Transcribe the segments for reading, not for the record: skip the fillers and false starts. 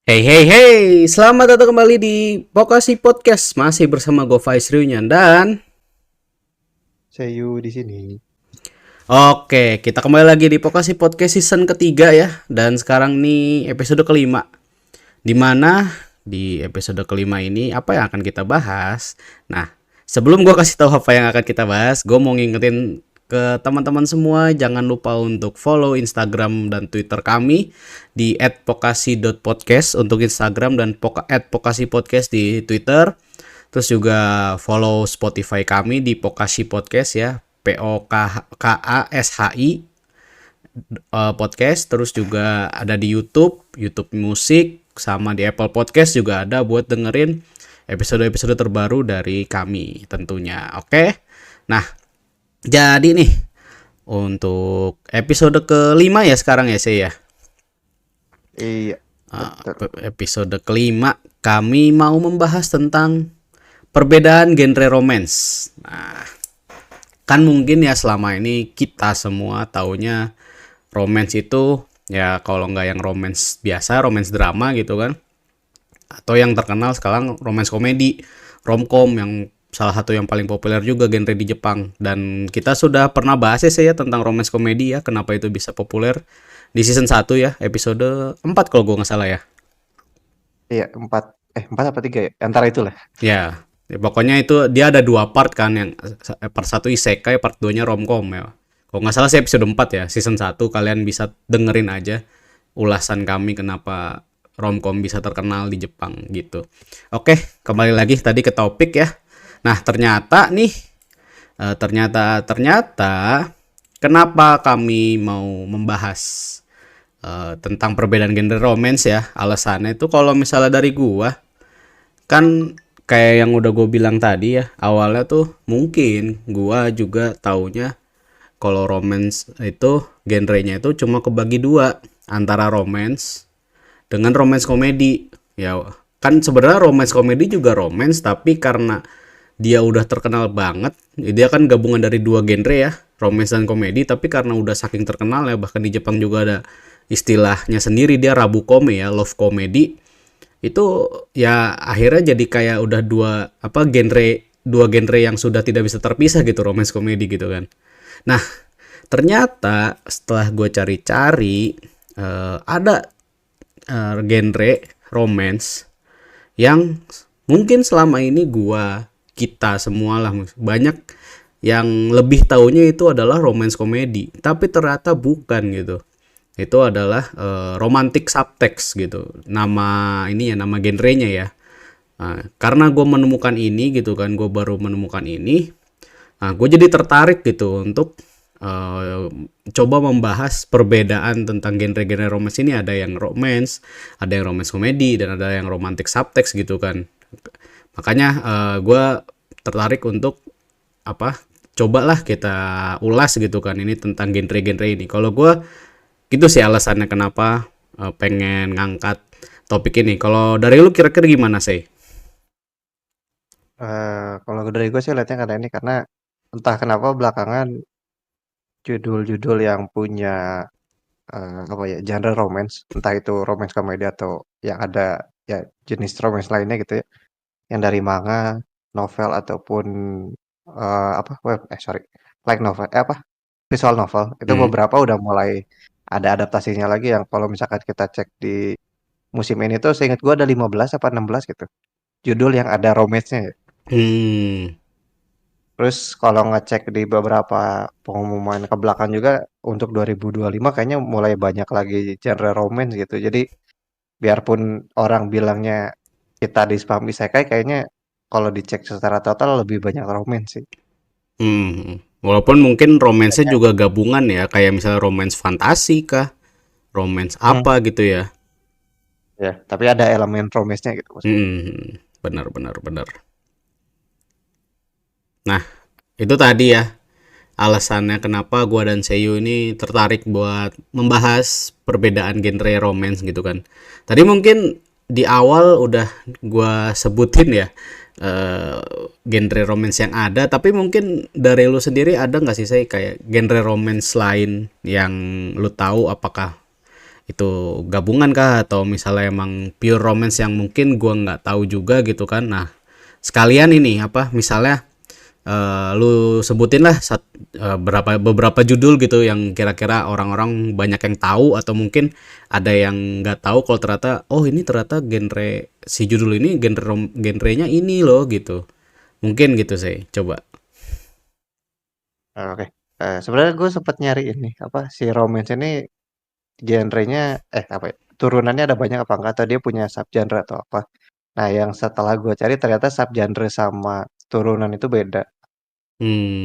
Hey hey hey, selamat datang kembali di Pokasi Podcast. Masih bersama gue Faiz Riunyan dan Seiyu di sini. oke, kita kembali lagi di Pokasi Podcast season ketiga ya. Dan sekarang nih episode kelima. Dimana di episode kelima ini apa yang akan kita bahas? Nah, sebelum gue kasih tahu apa yang akan kita bahas, gue mau ngingetin ke teman-teman semua, jangan lupa untuk follow Instagram dan Twitter kami di @pokasi.podcast untuk Instagram dan @pokasi podcast di Twitter. Terus juga follow Spotify kami di Pokasi Podcast ya, POKASHI podcast. Terus juga ada di YouTube Musik, sama di Apple Podcast juga ada buat dengerin episode-episode terbaru dari kami tentunya. Oke. Nah, jadi nih untuk episode kelima ya sekarang ya saya. Iya, betul. Episode kelima kami mau membahas tentang perbedaan genre romance. Nah, kan mungkin ya selama ini kita semua taunya romance itu ya kalau nggak yang romance biasa, romance drama gitu kan. Atau yang terkenal sekarang romance komedi, romcom yang salah satu yang paling populer juga genre di Jepang. Dan kita sudah pernah bahas ya saya tentang romance komedi ya, kenapa itu bisa populer di season 1 ya, episode 4 kalau gue nggak salah ya. Iya, empat apa tiga ya? Antara itulah. Ya, pokoknya itu dia ada dua part kan, yang part satu isekai, part 2-nya romcom ya. Kalau nggak salah sih episode 4 ya, season 1 kalian bisa dengerin aja ulasan kami kenapa romcom bisa terkenal di Jepang gitu. Oke, kembali lagi tadi ke topik ya. Nah, ternyata nih ternyata kenapa kami mau membahas tentang perbedaan genre romance ya. Alasannya itu kalau misalnya dari gua kan kayak yang udah gue bilang tadi ya, awalnya tuh mungkin gua juga taunya kalau romance itu genrenya itu cuma kebagi dua, antara romance dengan romance komedi. Ya kan sebenarnya romance komedi juga romance, tapi karena dia udah terkenal banget, dia kan gabungan dari dua genre ya, romance dan komedi. Tapi karena udah saking terkenal ya, bahkan di Jepang juga ada istilahnya sendiri, dia rabu kome ya, love comedy. Itu ya akhirnya jadi kayak udah dua genre yang sudah tidak bisa terpisah gitu, romance komedi gitu kan. Nah, ternyata setelah gue cari-cari ada genre romance yang mungkin selama ini kita semua lah banyak yang lebih taunya itu adalah romance komedi, tapi ternyata bukan gitu. Itu adalah romantic subtext gitu, nama ini ya, nama genrenya ya. Nah, karena gue menemukan ini gitu kan, gue baru menemukan ini. Nah, gue jadi tertarik gitu untuk coba membahas perbedaan tentang genre-genre romance ini. Ada yang romance, ada yang romance komedi, dan ada yang romantic subtext gitu kan. Makanya gue tertarik untuk apa? Cobalah kita ulas gitu kan ini tentang genre-genre ini. Kalau gue gitu sih alasannya kenapa pengen ngangkat topik ini. Kalau dari lu kira-kira gimana sih? Kalau dari gue sih lihatnya karena ini karena entah kenapa belakangan judul-judul yang punya apa ya genre romance, entah itu romance komedi atau yang ada ya jenis romance lainnya gitu ya, yang dari manga, novel ataupun apa sorry, like novel, apa visual novel itu Hmm. beberapa udah mulai ada adaptasinya lagi yang kalau misalkan kita cek di musim ini tuh seingat gua ada 15 apa 16 gitu. Judul yang ada romance-nya ya. Hmm. Terus kalau ngecek di beberapa pengumuman ke belakang juga untuk 2025 kayaknya mulai banyak lagi genre romance gitu. Jadi biarpun orang bilangnya kita di spam isekai kayaknya kalau dicek secara total lebih banyak romance sih. Hmm. Walaupun mungkin romansnya juga gabungan ya, kayak misalnya romance fantasi kah, romance Hmm. apa gitu ya. Ya, tapi ada elemen romance-nya gitu maksudnya. Hmm. Benar benar benar. Nah, itu tadi ya alasannya kenapa gua dan Seiyu ini tertarik buat membahas perbedaan genre romance gitu kan. Tadi mungkin di awal udah gua sebutin ya eh, genre romance yang ada, tapi mungkin dari lu sendiri ada nggak sih saya kayak genre romance lain yang lu tahu, apakah Itu gabungan kah atau misalnya emang pure romance yang mungkin gua nggak tahu juga gitu kan. Nah, sekalian ini apa misalnya lu sebutin lah beberapa judul gitu yang kira-kira orang-orang banyak yang tahu atau mungkin ada yang nggak tahu kalau ternyata oh ini ternyata genre si judul ini genrenya ini loh gitu. Mungkin gitu sih. Coba. Oke. Sebenarnya gue sempat nyari ini apa si romance ini genrenya apa ya? Turunannya ada banyak apa enggak atau dia punya subgenre atau apa. Nah, yang setelah gue cari ternyata subgenre sama turunan itu beda.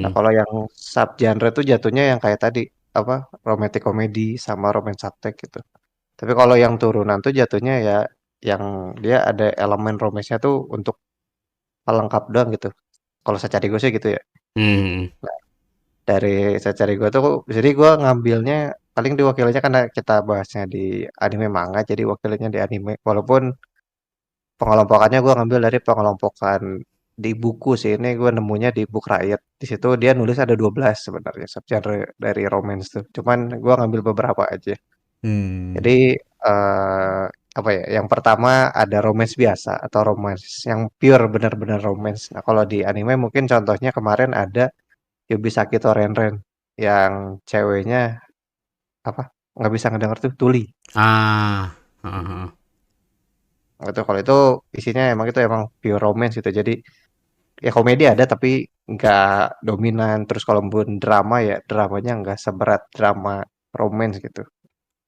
Nah, Hmm. kalau yang subgenre itu jatuhnya yang kayak tadi apa romantic comedy sama romance subtext gitu. Tapi kalau yang turunan tuh jatuhnya ya yang dia ada elemen romance-nya tuh untuk pelengkap doang gitu. Kalau saya cari gue sih gitu ya. Hmm. Dari saya cari gue tuh jadi gue ngambilnya paling diwakilinya karena kita bahasnya di anime manga jadi wakilnya di anime walaupun pengelompokannya gue ngambil dari pengelompokan di buku sih ini gue nemunya di Book Riot di situ dia nulis ada 12 sebenarnya subgenre dari romance tuh cuman gue ngambil beberapa aja Hmm. jadi eh, apa ya yang pertama ada romance biasa atau romance yang pure benar-benar romance nah kalau di anime mungkin contohnya kemarin ada Yubisaki Torenren yang ceweknya apa nggak bisa ngedenger tuh tuli Ah. Heeh. itu kalau itu isinya emang itu emang pure romance gitu jadi ya komedi ada tapi nggak dominan terus kalau pun drama ya dramanya nggak seberat drama romance gitu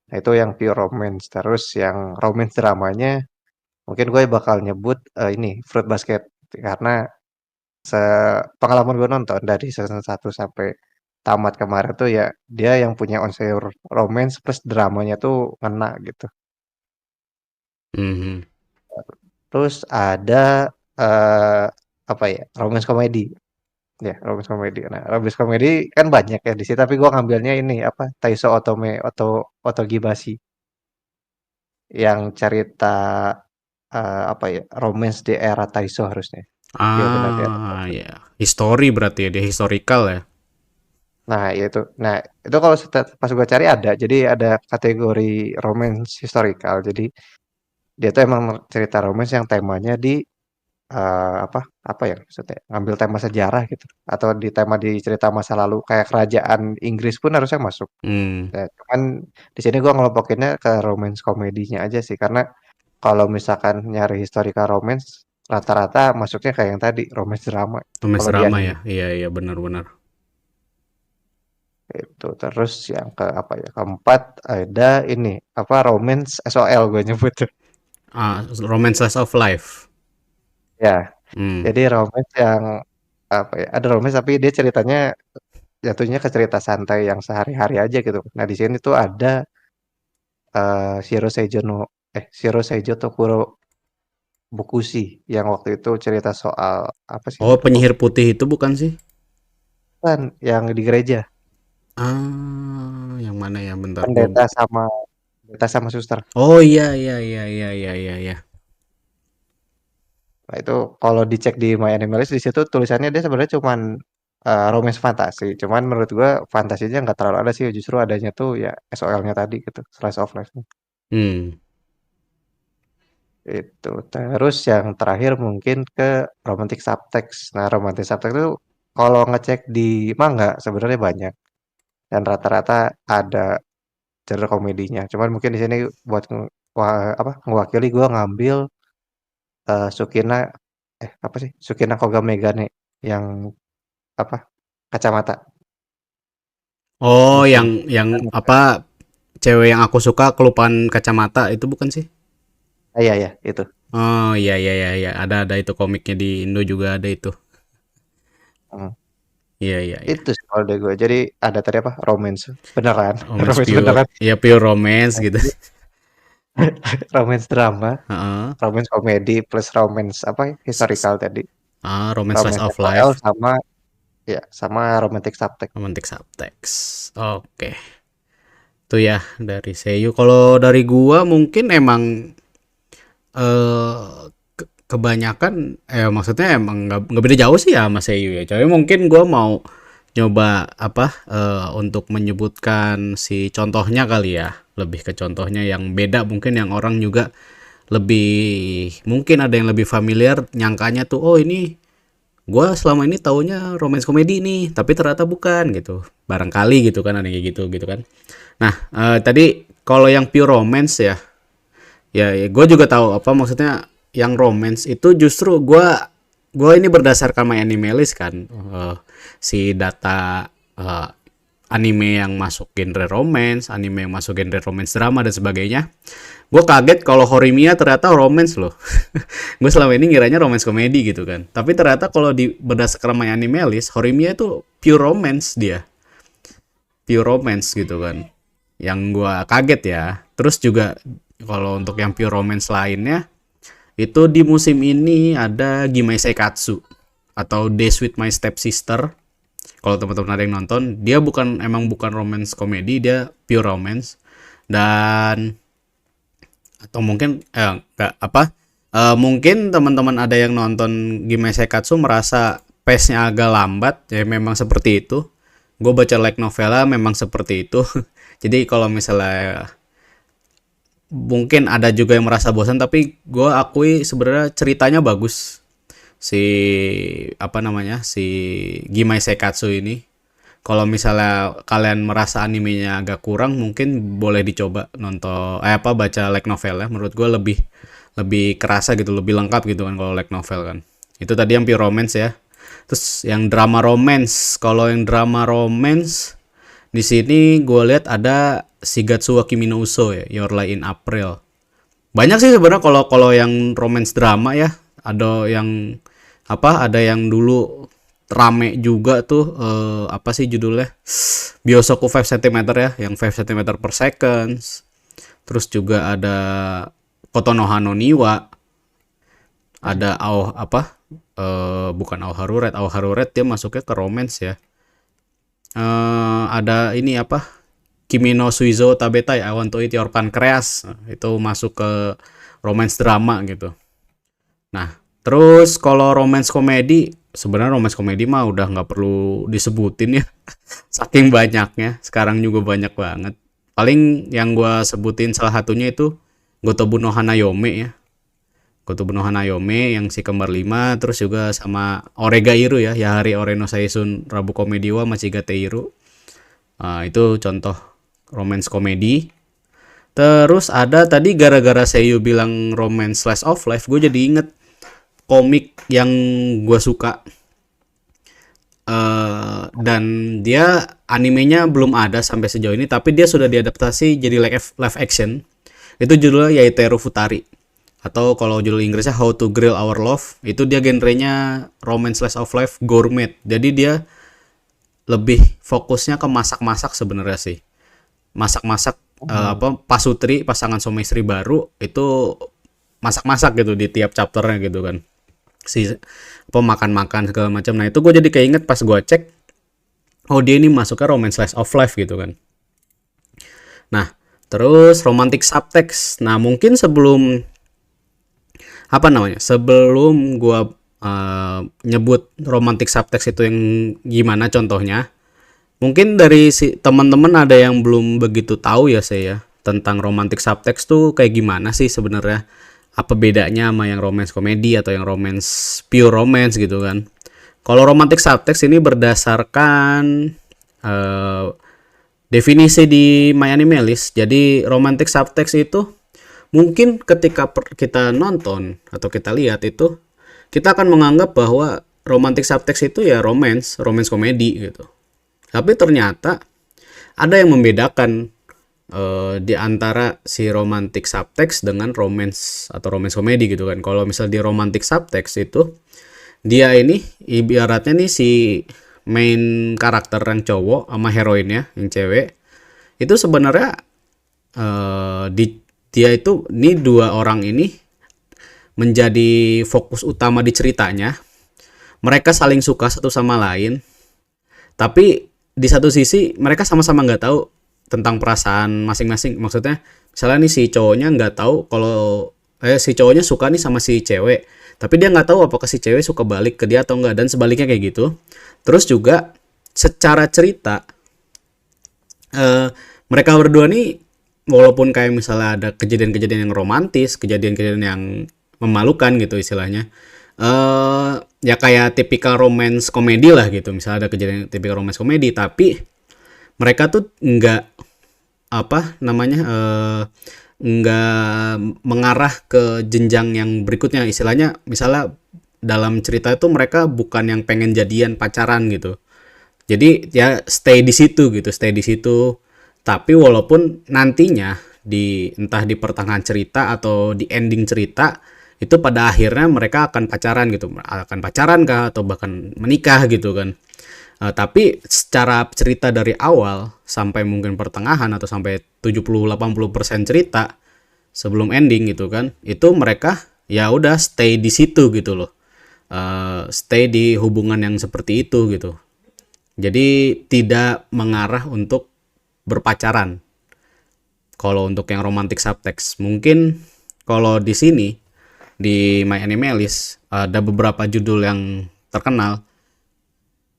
nah itu yang pure romance terus yang romance dramanya mungkin gue bakal nyebut ini Fruit Basket karena pengalaman gue nonton dari season 1 sampai tamat kemarin tuh ya dia yang punya unsur romance plus dramanya tuh ngena gitu. Mhm. Terus ada eh apa ya romance komedi ya romance komedi. Nah romance komedi kan banyak ya di sini tapi gue ngambilnya ini apa Taiso Otome Otogibasi yang cerita apa ya romance di era Taiso harusnya. Iya benar ya. Ah, ya. History berarti ya, dia historical ya. Nah, ya itu. Nah, itu kalau pas gue cari ada. Jadi ada kategori romance historical. Jadi dia tuh emang cerita romance yang temanya di apa apa ya maksudnya ngambil tema sejarah gitu atau di tema di cerita masa lalu kayak kerajaan Inggris pun harusnya masuk. Hmm. Ya, cuman di sini gue ngelompokinnya ke romance komedinya aja sih karena kalau misalkan nyari historical romance rata-rata masuknya kayak yang tadi romance drama Romance kalau di drama anime. ya. Iya, iya benar-benar. Itu terus yang ke apa ya keempat ada ini apa romance SOL gue nyebut tuh. Ah, romance slice of life. Ya Hmm. jadi romance yang apa ya ada romance tapi dia ceritanya jatuhnya ke cerita santai yang sehari-hari aja gitu nah di sini tuh ada Shiro Seijo no Shiro Seijo Tokuro Bokushi yang waktu itu cerita soal apa sih Oh, lupa penyihir putih itu bukan sih? kan yang di gereja Ah, yang mana ya? Bentar gua. pendeta sama suster. Oh iya iya iya iya iya iya iya. Nah, itu kalau dicek di My Animalist di situ tulisannya dia sebenarnya cuman romance fantasi. Cuman menurut gua fantasinya nggak terlalu ada sih, justru adanya tuh ya SOL-nya tadi gitu, slice of life. Hmm. Itu. Terus yang terakhir mungkin ke romantic subtext. Nah, romantic subtext itu kalau ngecek di manga sebenarnya banyak dan rata-rata ada genre komedinya. Cuman mungkin di sini buat apa ngewakili gua ngambil Sukina apa sih? Sukina Koga Megane yang apa? Kacamata. Oh, Musim. yang apa? Cewek yang aku suka kelupaan kacamata itu bukan sih? Iya ya, itu. Oh iya iya iya iya. Ada itu komiknya di Indo juga ada itu. Hmm. Iya iya iya. Itu sih kalau dari gue. Jadi ada tadi apa? Romance beneran, Romance romance pure, beneran. ya pure romance gitu. Romance drama, Heeh. romance komedi plus romance apa ya, historical tadi. Ah, romance slice Romance of SOL life, sama ya sama romantic subtext. romantic subtext. Oke. Itu ya dari Seiyu. Kalau dari gua mungkin emang kebanyakan maksudnya emang nggak beda jauh sih ya sama Seiyu ya. Tapi mungkin gua mau nyoba apa untuk menyebutkan si contohnya kali ya, lebih ke contohnya yang beda, mungkin yang orang juga lebih, mungkin ada yang lebih familiar nyangkanya tuh, oh ini gua selama ini taunya romance komedi nih, tapi ternyata bukan gitu, barangkali gitu kan, ada yang kayak gitu gitu kan. Nah, tadi kalau yang pure romance ya, ya gue juga tahu apa maksudnya. Yang romance itu justru gue ini berdasarkan My Animalist kan, si data eh, anime yang masuk genre romance, anime yang masuk genre romance drama dan sebagainya. Gue kaget kalau Horimiya ternyata romance loh. Gue selama ini ngiranya romance komedi gitu kan, tapi ternyata kalau di berdasarkan My Animalist, Horimiya itu pure romance, dia pure romance gitu kan, yang gua kaget ya. Terus juga kalau untuk yang pure romance lainnya, itu di musim ini ada Gimai Seikatsu atau Days with My Stepsister. Kalau teman-teman ada yang nonton, dia bukan romance komedi, dia pure romance. Dan atau mungkin enggak apa, mungkin teman-teman ada yang nonton Gimai Seikatsu merasa pace-nya agak lambat, ya memang seperti itu. Gue baca light novela memang seperti itu. Jadi kalau misalnya mungkin ada juga yang merasa bosan, tapi gue akui sebenarnya ceritanya bagus. Si apa namanya, si Gimai Seikatsu ini. Kalau misalnya kalian merasa animenya agak kurang, mungkin boleh dicoba nonton apa baca light novel ya. Menurut gue lebih lebih kerasa gitu, lebih lengkap gitu kan kalau light novel kan. Itu tadi yang pure romance ya. Terus yang drama romance, kalau yang drama romance di sini gue lihat ada Shigatsu wa Kimi no Uso ya, Your Lie in April. Banyak sih sebenarnya kalau kalau yang romance drama ya. Ada yang apa? Ada yang dulu rame juga tuh, apa sih judulnya? Biosoku 5 cm ya, yang 5 cm per seconds. Terus juga ada Kotonoha no Niwa, ada Ao apa? Bukan Ao Haruret dia masuknya ke romance ya. Ada ini apa? Kimi no Suizo Tabetai, I Want to Eat Your Pancreas. Nah, itu masuk ke romance drama gitu. Nah, terus kalau romance komedi, sebenarnya romance komedi mah udah nggak perlu disebutin ya. Saking banyaknya, sekarang juga banyak banget. Paling yang gua sebutin salah satunya itu Gotobu no Hanayome ya. Gotobu no Hanayome yang si kembar 5, terus juga sama Oregairu ya, Yahari Ore no Saisun Rabu Komedi wa Machigateiru. Itu contoh romance komedi. Terus ada tadi gara-gara Seiyu bilang romance slice of life, gue jadi inget komik yang gue suka. Dan dia animenya belum ada sampai sejauh ini, tapi dia sudah diadaptasi jadi live action. Itu judulnya Yaiteru Futari. Atau kalau judul Inggrisnya How to Grill Our Love, itu dia genrenya romance slice of life gourmet. Jadi dia lebih fokusnya ke masak-masak sebenarnya sih. Masak-masak, apa pasutri, pasangan suami istri baru itu masak-masak gitu di tiap chapternya gitu kan. Si apa makan-makan segala macam. Nah, itu gue jadi keinget pas gue cek, oh dia ini masuknya romance slice of life gitu kan. Nah, terus romantic subtext. Nah, mungkin sebelum apa namanya? Sebelum gua nyebut romantic subtext itu yang gimana contohnya, mungkin dari si teman-teman ada yang belum begitu tahu ya saya tentang romantic subtext tuh kayak gimana sih sebenarnya? Apa bedanya sama yang romance komedi atau yang romance pure romance gitu kan? Kalau romantic subtext ini berdasarkan definisi di My Animalist. Jadi romantic subtext itu mungkin ketika kita nonton atau kita lihat itu, kita akan menganggap bahwa romantic subtext itu ya romance komedi gitu. Tapi ternyata ada yang membedakan di antara si romantic subtext dengan romance atau romance komedi gitu kan. Kalau misal di romantic subtext itu, dia ini ibaratnya nih si main karakter yang cowok sama heroinnya yang cewek itu sebenarnya dia itu nih dua orang ini menjadi fokus utama di ceritanya. Mereka saling suka satu sama lain, tapi di satu sisi mereka sama-sama nggak tahu tentang perasaan masing-masing. Maksudnya misalnya nih si cowoknya nggak tahu kalau si cowoknya suka nih sama si cewek, tapi dia nggak tahu apakah si cewek suka balik ke dia atau enggak, dan sebaliknya kayak gitu. Terus juga secara cerita eh, mereka berdua nih walaupun kayak misalnya ada kejadian-kejadian yang romantis, kejadian-kejadian yang memalukan gitu istilahnya. Ya kayak tipikal romance komedi lah gitu. Misalnya ada kejadian tipikal romance komedi, tapi mereka tuh nggak apa namanya nggak mengarah ke jenjang yang berikutnya istilahnya misalnya dalam cerita itu mereka bukan yang pengen jadian pacaran gitu jadi ya stay di situ gitu stay di situ tapi walaupun nantinya di entah di pertengahan cerita atau di ending cerita itu pada akhirnya mereka akan pacaran gitu akan pacaran kah atau bahkan menikah gitu kan. Tapi secara cerita dari awal sampai mungkin pertengahan atau sampai 70-80% cerita sebelum ending gitu kan, itu mereka ya udah stay di situ gitu loh. Stay di hubungan yang seperti itu gitu. Jadi tidak mengarah untuk berpacaran. Kalau untuk yang romantic subtext, mungkin kalau di sini di My Anime List ada beberapa judul yang terkenal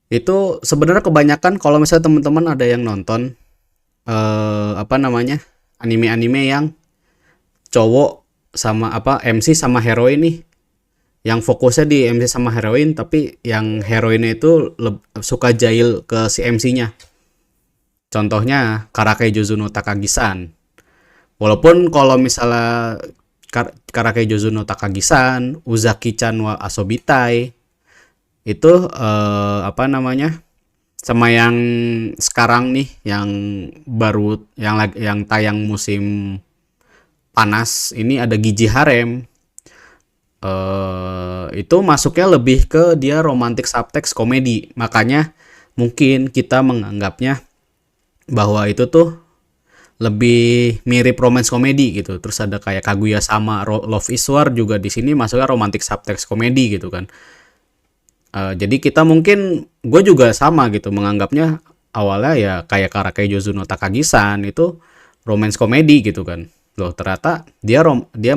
itu sebenarnya kebanyakan kalau misalnya teman-teman ada yang nonton apa namanya anime-anime yang cowok sama apa MC sama heroin nih yang fokusnya di MC sama heroin tapi yang heroinnya itu suka jahil ke si MC-nya. Contohnya Karake Jozuno Takagi-san. Walaupun kalau misalnya Karake Jozuno Takagi-san, Uzaki-chan wa Asobitai itu apa namanya sama yang sekarang nih yang baru yang tayang musim panas ini ada Giji Harem itu masuknya lebih ke dia romantic subtext komedi makanya mungkin kita menganggapnya bahwa itu tuh lebih mirip romance komedi gitu terus ada kayak Kaguya sama Love is War juga di sini masuknya romantic subtext komedi gitu kan. Jadi kita mungkin gue juga sama gitu menganggapnya awalnya ya kayak Karake Jozuno Takagi-san itu romance komedi gitu kan. Loh ternyata dia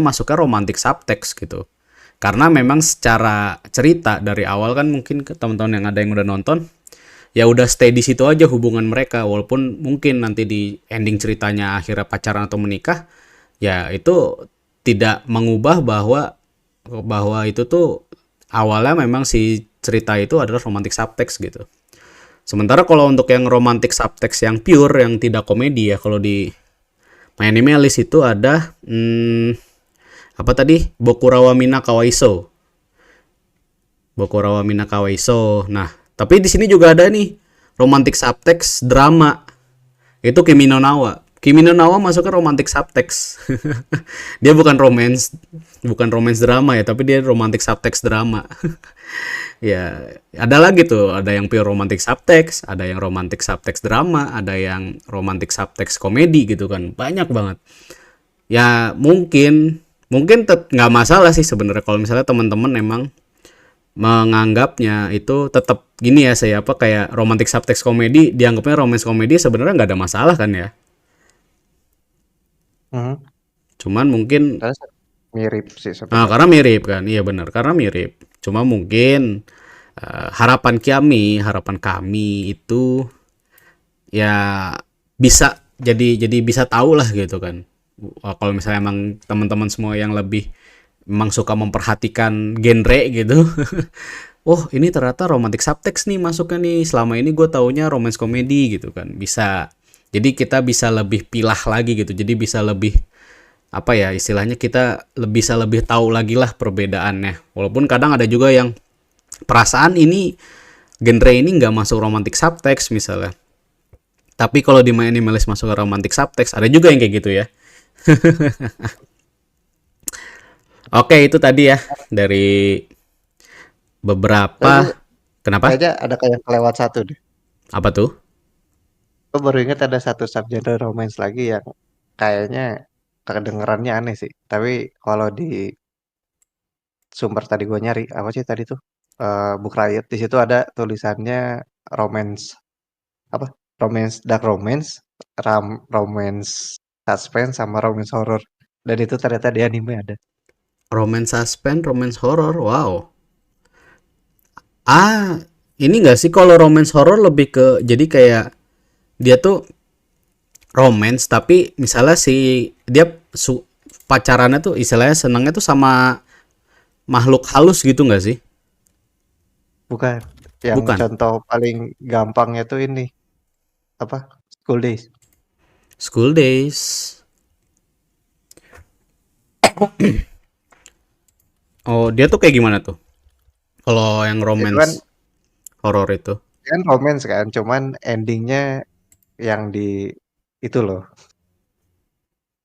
masuknya romantic subtext gitu. Karena memang secara cerita dari awal kan mungkin ke teman-teman yang ada yang udah nonton ya udah stay di situ aja hubungan mereka walaupun mungkin nanti di ending ceritanya akhirnya pacaran atau menikah ya itu tidak mengubah bahwa itu tuh awalnya memang si cerita itu adalah romantic subtext gitu. Sementara kalau untuk yang romantic subtext yang pure yang tidak komedi ya kalau di My Anime List itu ada apa tadi Bokurawa Mina Kawaiso. Bokurawa Mina Kawaiso. Nah, tapi di sini juga ada nih romantic subtext drama. Itu Kimi no Nawa. Kimi no Nawa masuk ke romantic subtext. Dia bukan romance drama ya, tapi dia romantic subtext drama. Ya, ada lagi tuh, ada yang pure romantic subtext, ada yang romantic subtext drama, ada yang romantic subtext komedi gitu kan. Banyak banget. Ya, mungkin nggak masalah sih sebenarnya kalau misalnya teman-teman emang menganggapnya itu tetap gini ya saya apa kayak romantic subtext komedi dianggapnya romance komedi sebenarnya nggak ada masalah kan ya. Mhm. Cuman mungkin Karena mirip sih sebenarnya. karena mirip kan, iya benar karena mirip. Cuma mungkin harapan kami itu ya bisa jadi bisa tahu lah gitu kan. Kalau misalnya emang teman-teman semua yang lebih emang suka memperhatikan genre gitu. Oh ini ternyata romantic subtext nih masuknya nih. Selama ini gue taunya romance komedi gitu kan. Bisa. Jadi kita bisa lebih pilah lagi gitu. Jadi bisa lebih apa ya istilahnya kita bisa lebih tahu lagi lah perbedaannya. Walaupun kadang ada juga yang perasaan ini genre ini nggak masuk romantic subtext misalnya. Tapi kalau di My Animalist masuk ke romantic subtext ada juga yang kayak gitu ya. Oke itu tadi ya dari Tapi beberapa kenapa? kayaknya ada kayak kelewat satu deh. Apa tuh? Gue baru ingat ada satu subgenre romance lagi yang kayaknya kedengerannya aneh sih. Tapi kalau di sumber tadi gue nyari, apa sih tadi tuh? Book Riot. Di situ ada tulisannya romance apa? Romance, dark romance, romance suspense sama romance horror. Dan itu ternyata di anime ada. Romance suspense, romance horror. Wow. Ah, ini enggak sih kalau romance horror lebih ke jadi kayak dia tuh romance tapi misalnya si dia pacarannya tuh istilahnya senangnya tuh sama makhluk halus gitu nggak sih? Bukan. Yang Bukan. contoh paling gampangnya tuh ini apa? School Days. School Days. Oh, dia tuh kayak gimana tuh? Kalau yang Itu kan romance horror itu. kan romance kan, cuman endingnya yang di itu loh.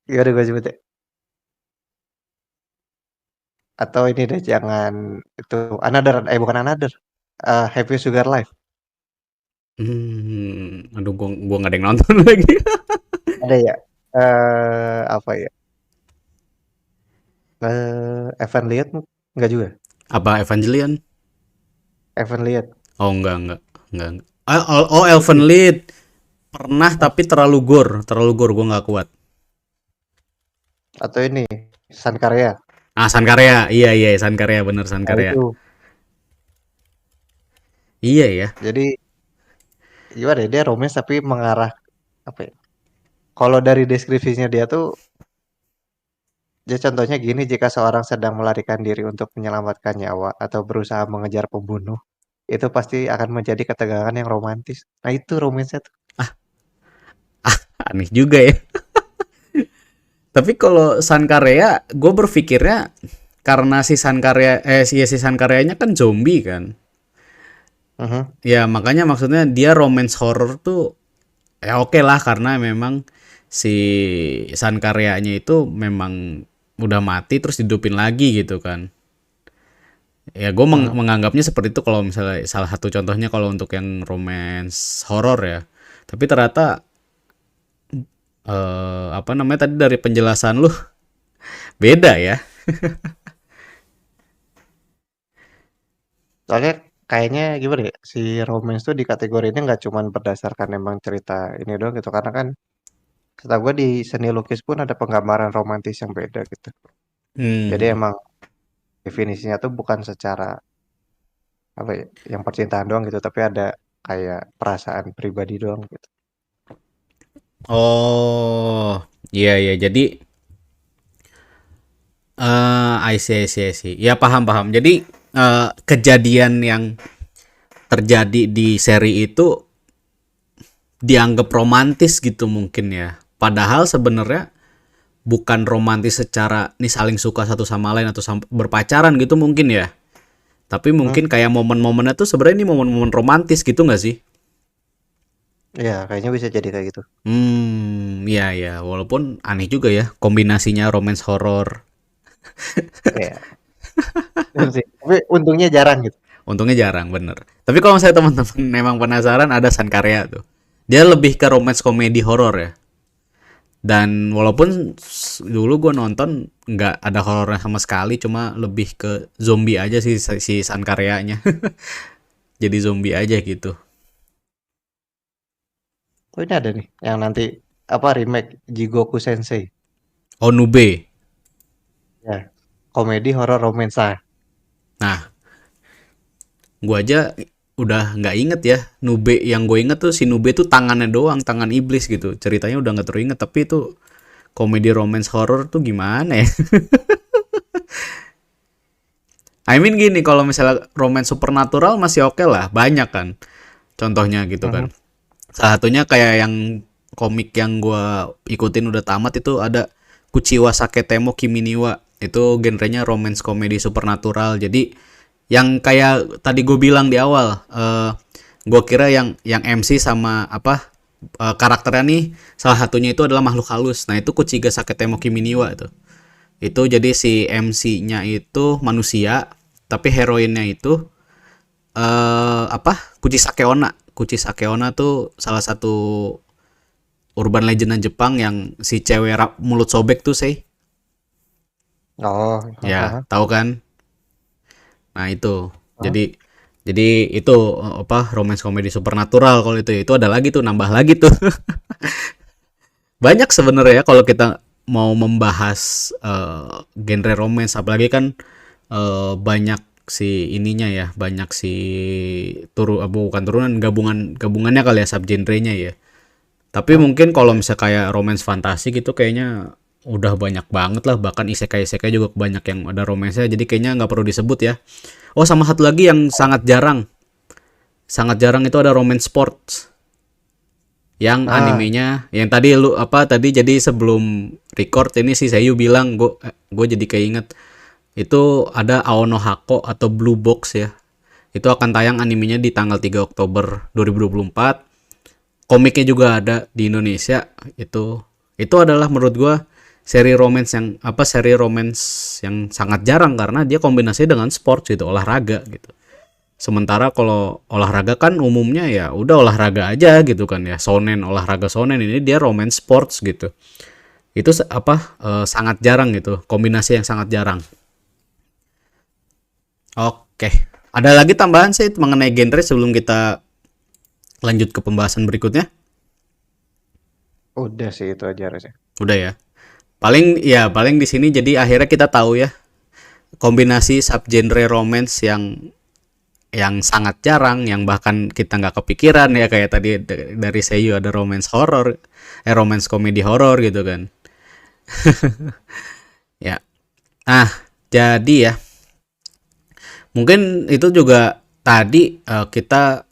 Gimana gue sebut ya? Atau ini deh jangan itu Another bukan Another. Happy Sugar Life. Aduh, gua nggak ada yang nonton lagi. Ada ya? Apa ya? Evan Liet enggak juga. Apa Evangelion? Evan Liet. Oh, enggak. Oh, Elfen Lied. Pernah tapi terlalu gore, gua nggak kuat. Atau ini Sankarya. Ah, Sankarya, iya, Sankarya bener Nah Sankarya. itu. Iya ya. Jadi gimana ya? Dia romance tapi mengarah apa ya? Kalau dari deskripsinya dia tuh, dia contohnya gini, jika seorang sedang melarikan diri untuk menyelamatkan nyawa atau berusaha mengejar pembunuh, itu pasti akan menjadi ketegangan yang romantis. Nah itu romansnya tuh. Aneh juga ya. Tapi kalau Sankarya, gue berpikirnya karena si Sankaryanya kan zombie kan. Mhm. Ya makanya maksudnya dia romance horror tuh ya oke lah karena memang si Sankaryanya itu memang udah mati terus hidupin lagi gitu kan. Ya gue Mhm. menganggapnya seperti itu kalau misalnya salah satu contohnya kalau untuk yang romance horror ya. Tapi ternyata apa namanya tadi dari penjelasan lu beda ya. Soalnya kayaknya gimana ya, si romance tuh di kategori ini nggak cuman berdasarkan emang cerita ini doang gitu, karena kan setahu gue di seni lukis pun ada penggambaran romantis yang beda gitu. Jadi Hmm. emang definisinya tuh bukan secara apa ya, yang percintaan doang gitu, tapi ada kayak perasaan pribadi doang gitu. Oh, iya jadi I see. Ya paham. Jadi kejadian yang terjadi di seri itu dianggap romantis gitu mungkin ya. Padahal sebenarnya bukan romantis secara nih saling suka satu sama lain atau berpacaran gitu mungkin ya. Tapi Hmm, mungkin kayak momen-momennya tuh sebenarnya ini momen-momen romantis gitu nggak sih? ya kayaknya bisa jadi kayak gitu. Ya. Walaupun aneh juga ya kombinasinya romance horror. Iya, bener sih. Tapi untungnya jarang gitu. Untungnya jarang bener. Tapi kalau saya teman-teman memang penasaran ada Sankarya tuh. Dia lebih ke romance komedi horor ya. Dan walaupun dulu gue nonton nggak ada horornya sama sekali, cuma lebih ke zombie aja sih si Sankaryanya. Jadi zombie aja gitu. Oh ini ada nih, yang nanti apa remake Jigoku Sensei. Onube. Ya, komedi horor romansa. Nah, gue aja udah nggak inget ya. Nube yang gue inget tuh si Nube tuh tangannya doang, tangan iblis gitu. Ceritanya udah nggak teringet, tapi itu komedi romance horror tuh gimana ya? I mean gini, kalau misalnya romance supernatural masih oke lah, banyak kan. Contohnya gitu Mhm. kan. Salah satunya kayak yang komik yang gue ikutin udah tamat itu ada Kuchiwa Saketemo Kimi ni wa. Itu genrenya romance komedi supernatural. Jadi yang kayak tadi gue bilang di awal, gue kira yang MC sama apa karakternya nih salah satunya itu adalah makhluk halus. Nah itu Kuchiga Saketemo Kimi ni wa itu. Itu jadi si MC-nya itu manusia, tapi heroinnya itu apa Kuchi Sakeona tuh salah satu urban legend Jepang yang si cewek mulut sobek tuh sih. Oh, Ya, heeh. tahu kan? Nah, itu. Heeh. Jadi itu apa romance komedi supernatural kalau itu ada lagi tuh nambah lagi tuh. Banyak sebenarnya ya kalau kita mau membahas genre romance apalagi kan banyak si ininya ya, banyak si bukan turunan, gabungannya kali ya, subgenrenya ya. Tapi Hmm, mungkin kalau misalnya kayak romance fantasi gitu kayaknya udah banyak banget lah, bahkan isekai-isekai juga banyak yang ada romansnya, jadi kayaknya nggak perlu disebut ya. Oh, sama satu lagi yang sangat jarang itu ada romance sports, yang ah, animenya yang tadi lu apa tadi, jadi sebelum record ini si Seiyu bilang, gue jadi keinget itu ada Aono Hako atau Blue Box ya. Itu akan tayang animenya di tanggal 3 Oktober 2024. Komiknya juga ada di Indonesia. Itu adalah menurut gua seri romance yang sangat jarang karena dia kombinasi dengan sport gitu, olahraga gitu. Sementara kalau olahraga kan umumnya ya udah olahraga aja gitu kan ya, shonen, olahraga shonen, ini dia romance sports gitu. Itu sangat jarang gitu, kombinasi yang sangat jarang. Oke. Ada lagi tambahan sih mengenai genre sebelum kita lanjut ke pembahasan berikutnya? udah sih itu aja harusnya. Udah ya. Paling di sini jadi akhirnya kita tahu ya kombinasi subgenre romance yang sangat jarang, yang bahkan kita nggak kepikiran ya, kayak tadi dari Seiyu ada romance horror, romance komedi horror gitu kan. Ya. Nah, jadi ya, mungkin itu juga tadi kita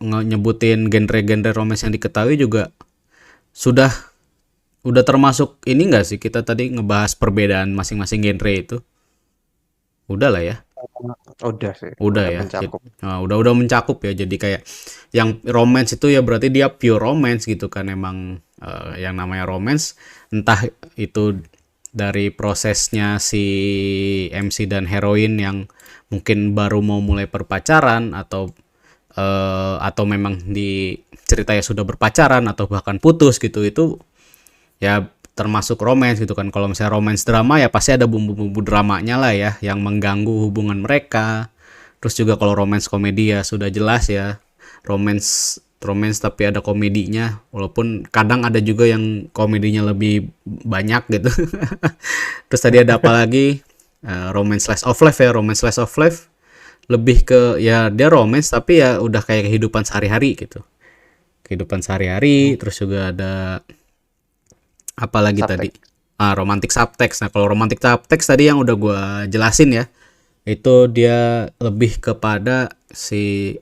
nyebutin genre-genre romance yang diketahui juga sudah udah termasuk ini nggak sih, kita tadi ngebahas perbedaan masing-masing genre itu. Udah lah ya. Udah sih, Udah udah ya. mencakup. Udah mencakup ya. Jadi kayak yang romance itu ya berarti dia pure romance gitu kan, emang yang namanya romance, entah itu dari prosesnya si MC dan heroin yang mungkin baru mau mulai berpacaran, atau memang di ceritanya sudah berpacaran atau bahkan putus gitu, itu ya termasuk romance gitu kan. Kalau misalnya romance drama ya pasti ada bumbu-bumbu dramanya lah ya yang mengganggu hubungan mereka. Terus juga kalau romance komedi ya sudah jelas ya, romance romance tapi ada komedinya, walaupun kadang ada juga yang komedinya lebih banyak gitu. Terus tadi ada apa lagi? Romance slice of life ya, romance slice of life lebih ke ya dia romance tapi ya udah kayak kehidupan sehari-hari gitu, kehidupan sehari-hari. Terus juga ada apalagi tadi, Subtext. romantic subtext. Nah, kalau romantic subtext tadi yang udah gue jelasin ya, itu dia lebih kepada si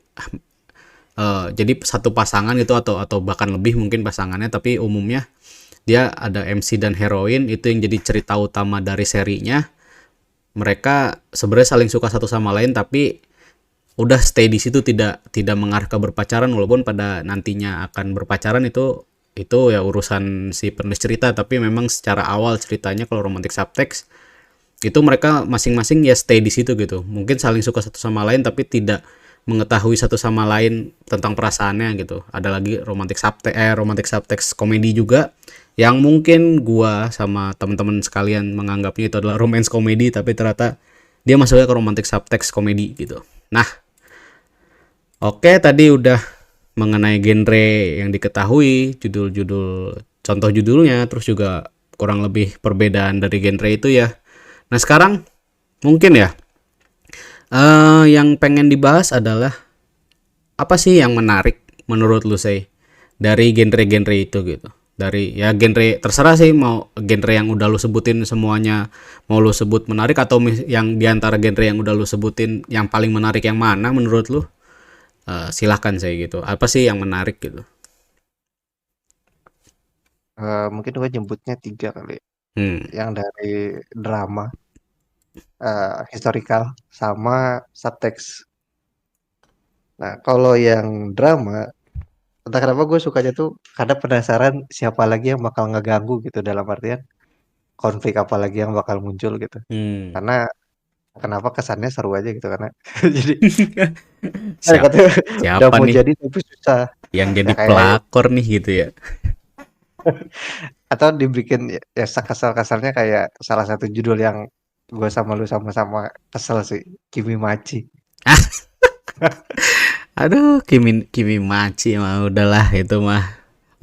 jadi satu pasangan itu, atau bahkan lebih mungkin pasangannya, tapi umumnya dia ada MC dan heroin itu yang jadi cerita utama dari serinya. Mereka sebenarnya saling suka satu sama lain tapi udah stay di situ, tidak tidak mengarah ke berpacaran, walaupun pada nantinya akan berpacaran itu ya urusan si penulis cerita. Tapi memang secara awal ceritanya kalau romantic subtext itu mereka masing-masing ya stay di situ gitu, mungkin saling suka satu sama lain tapi tidak mengetahui satu sama lain tentang perasaannya gitu. Ada lagi romantic subtext komedi juga, yang mungkin gua sama teman-teman sekalian menganggapnya itu adalah romance komedi, tapi ternyata dia masuknya ke romantic subtext komedi gitu. Nah, oke, tadi udah mengenai genre yang diketahui, judul-judul, contoh judulnya, terus juga kurang lebih perbedaan dari genre itu ya. Nah, sekarang mungkin ya, yang pengen dibahas adalah apa sih yang menarik menurut lu say dari genre-genre itu gitu. Dari ya genre terserah sih, mau genre yang udah lu sebutin semuanya mau lu sebut menarik, atau yang diantara genre yang udah lu sebutin yang paling menarik yang mana menurut lu. Silahkan saya gitu. Apa sih yang menarik gitu? Mungkin gue nyebutnya tiga kali. Hmm. Yang dari drama, historical, sama subtext. Nah, kalau yang drama, entah kenapa gue sukanya tuh karena penasaran siapa lagi yang bakal ngeganggu gitu, dalam artian konflik apa lagi yang bakal muncul gitu. Hmm. Karena kenapa kesannya seru aja gitu, karena jadi Siap, katanya udah siapa mau nih jadi tapi susah. yang jadi Ya kayak pelakor nih gitu ya? atau dibikin ya, ya sekasar-kasarnya kayak salah satu judul yang gue sama lu sama-sama kesel sih, Kimi Machi. Aduh, Kimi Kimi Machi mah udahlah itu mah.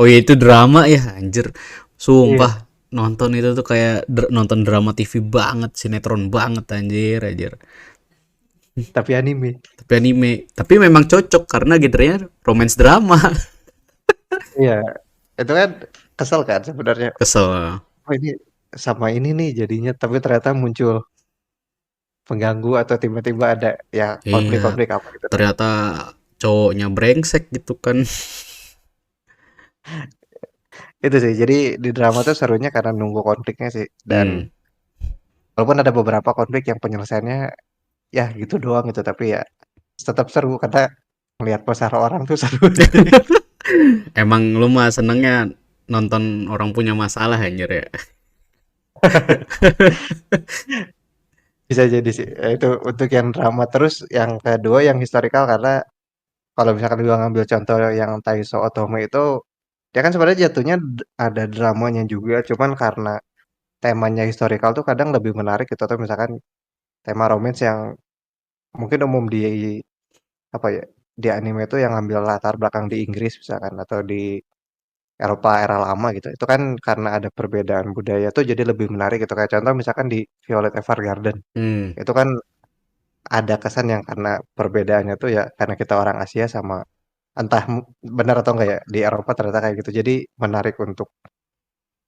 Oh ya, itu drama ya, anjir. Iya. Sumpah, nonton itu tuh kayak nonton drama TV banget, sinetron banget, anjir, anjir. tapi anime. Tapi anime. Tapi memang cocok karena genrenya romance drama. Iya, itu kan kesel kan sebenarnya. Kesel. Oh ini sama ini nih jadinya, tapi ternyata muncul pengganggu atau tiba-tiba ada ya Iya, konflik-konflik apa gitu. ternyata cowoknya brengsek gitu kan. Itu sih. Jadi di drama tuh serunya karena nunggu konfliknya sih. Dan Hmm. walaupun ada beberapa konflik yang penyelesaiannya ya gitu doang gitu, tapi ya tetap seru karena melihat masalah orang tuh seru. Emang lu mah senengnya nonton orang punya masalah anjir ya. Bisa jadi sih. Ya, itu untuk yang drama. Terus yang kedua yang historical karena kalau misalkan gua ngambil contoh yang Taiso Otome itu dia kan sebenarnya jatuhnya ada dramanya juga, cuman karena temanya historical tuh kadang lebih menarik gitu atau misalkan tema romance yang mungkin umum di apa ya di anime itu yang ngambil latar belakang di Inggris misalkan atau di Eropa era lama gitu. Itu kan karena ada perbedaan budaya tuh jadi lebih menarik gitu. Kayak contoh misalkan di Violet Evergarden. Hmm. Itu kan ada kesan yang karena perbedaannya tuh ya karena kita orang Asia sama entah benar atau enggak ya di Eropa ternyata kayak gitu. Jadi menarik untuk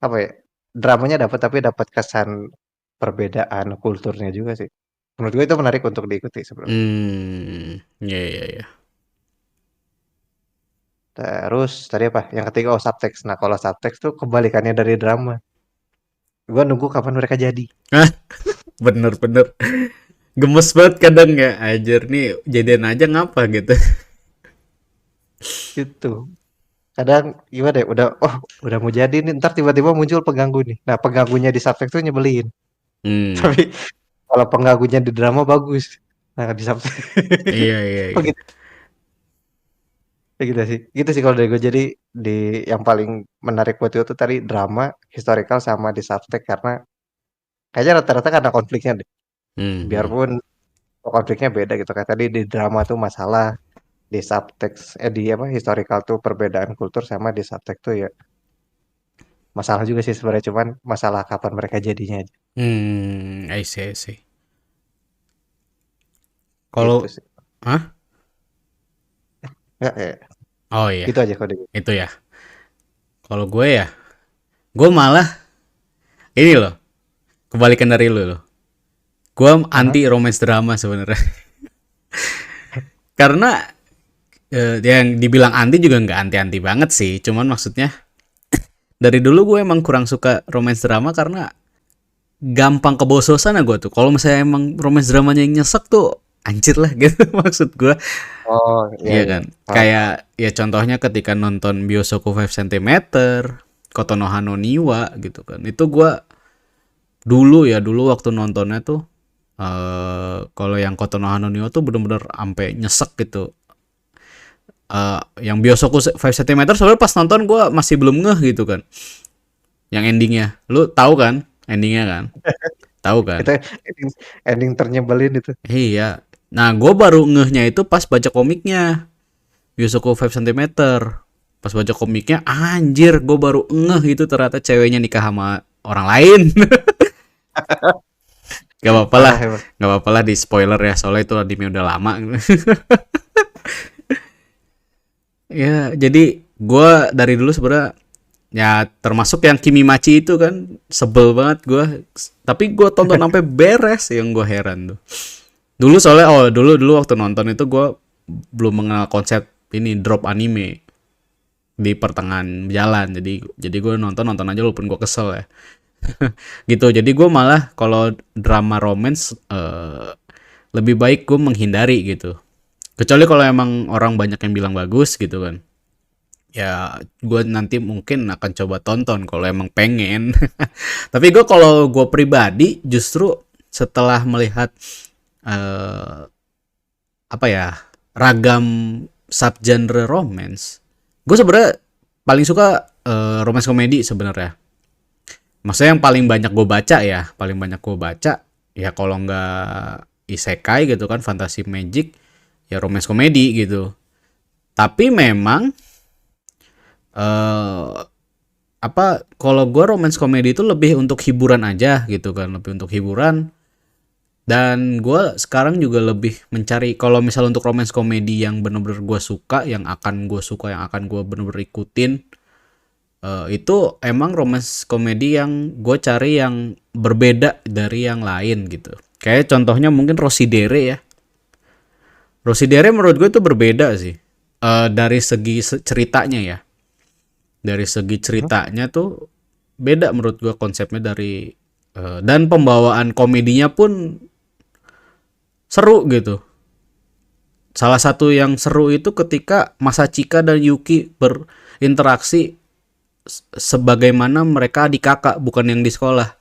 apa ya? Dramanya dapat tapi dapat kesan perbedaan kulturnya juga sih. Menurut gue itu menarik untuk diikuti sebenarnya. Hmm. Ya, ya, ya. Terus tadi apa? Yang ketiga oh subtext. Nah kalau subtext tuh kebalikannya dari drama. Gue nunggu kapan mereka jadi. Hah, bener-bener gemes banget kadang ya. Anjir nih jadian aja ngapa gitu. Gitu. Kadang gimana ya? Udah mau jadi nih. Ntar tiba-tiba muncul pengganggu nih. Nah pengganggunya di subtext tuh nyebelin. Hmm. Tapi kalau pengganggunya di drama bagus. Nah di subtext. Iya, iya, Oh iya. gitu. Ya gitu sih. Gitu sih kalau dari gue. Jadi di yang paling menarik buat itu tuh tadi drama, historical sama di subtext karena kayaknya rata-rata karena konfliknya deh. Hmm. Hmm. Biarpun konfliknya beda gitu kan. Tadi di drama tuh masalah, di subtext di apa historical tuh perbedaan kultur sama di subtext tuh ya masalah juga sih sebenarnya cuman masalah kapan mereka jadinya aja. Hmm. I see, I see. Gitu Kalau, sih. hah? Ya, ya. Oh iya, Gitu aja kode. itu ya. Kalau gue malah ini loh, kebalikan dari lu loh. Gue Aha. anti romance drama sebenarnya. Karena yang dibilang anti juga nggak anti-anti banget sih. Cuman maksudnya dari dulu gue emang kurang suka romance drama karena gampang kebososan gue tuh. Kalau misalnya emang romance dramanya yang nyesek tuh anjir lah gitu maksud gue. Oh, iya Iya iya. kan? Paham, paham. Kayak ya contohnya ketika nonton Biosoku 5 cm, Kotonoha no Niwa gitu kan. Itu gue dulu waktu nontonnya tuh kalau yang Kotonoha no Niwa tuh bener-bener sampai nyesek gitu. Yang Biosoku 5 cm soalnya pas nonton gue masih belum ngeh gitu kan. Yang endingnya. Lu tahu kan endingnya kan? Tahu kan? Itu ending, ending ternyebelin itu. Iya. Nah, gue baru ngehnya itu pas baca komiknya. Biosoku 5 cm. Pas baca komiknya, anjir, gue baru ngeh itu ternyata ceweknya nikah sama orang lain. Gak apa-apa lah, Parah emang. gak apa-apa lah di spoiler ya, soalnya itu anime udah lama. Ya, jadi gue dari dulu sebenarnya ya termasuk yang Kimimachi itu kan sebel banget gue. Tapi gue tonton sampai beres yang gue heran tuh. Dulu soalnya dulu dulu waktu nonton itu gue belum mengenal konsep ini drop anime di pertengahan jalan. Jadi gue nonton nonton aja walaupun gue kesel ya. Gitu. Jadi gue malah kalau drama romance lebih baik gue menghindari gitu. Kecuali kalau emang orang banyak yang bilang bagus gitu kan. Ya gue nanti mungkin akan coba tonton kalau emang pengen. Tapi gue kalau gue pribadi justru setelah melihat eh, apa ya ragam subgenre romance, gue sebenarnya paling suka romance komedi sebenarnya. Maksudnya yang paling banyak gue baca ya, paling banyak gue baca ya kalau nggak isekai gitu kan, fantasy magic, ya romance komedi gitu. Tapi memang eh apa kalau gue romance komedi itu lebih untuk hiburan aja gitu kan, lebih untuk hiburan. Dan gue sekarang juga lebih mencari kalau misal untuk romance komedi yang bener-bener gue suka, yang akan gue bener-bener ikutin, itu emang romance komedi yang gue cari yang berbeda dari yang lain gitu. Kayak contohnya mungkin Rosidere ya. Rosidere menurut gue itu berbeda sih. Dari segi ceritanya ya. Dari segi Mhm. ceritanya tuh beda menurut gue konsepnya dari dan pembawaan komedinya pun seru gitu. Salah satu yang seru itu ketika Masachika dan Yuki berinteraksi sebagaimana mereka adik kakak bukan yang di sekolah.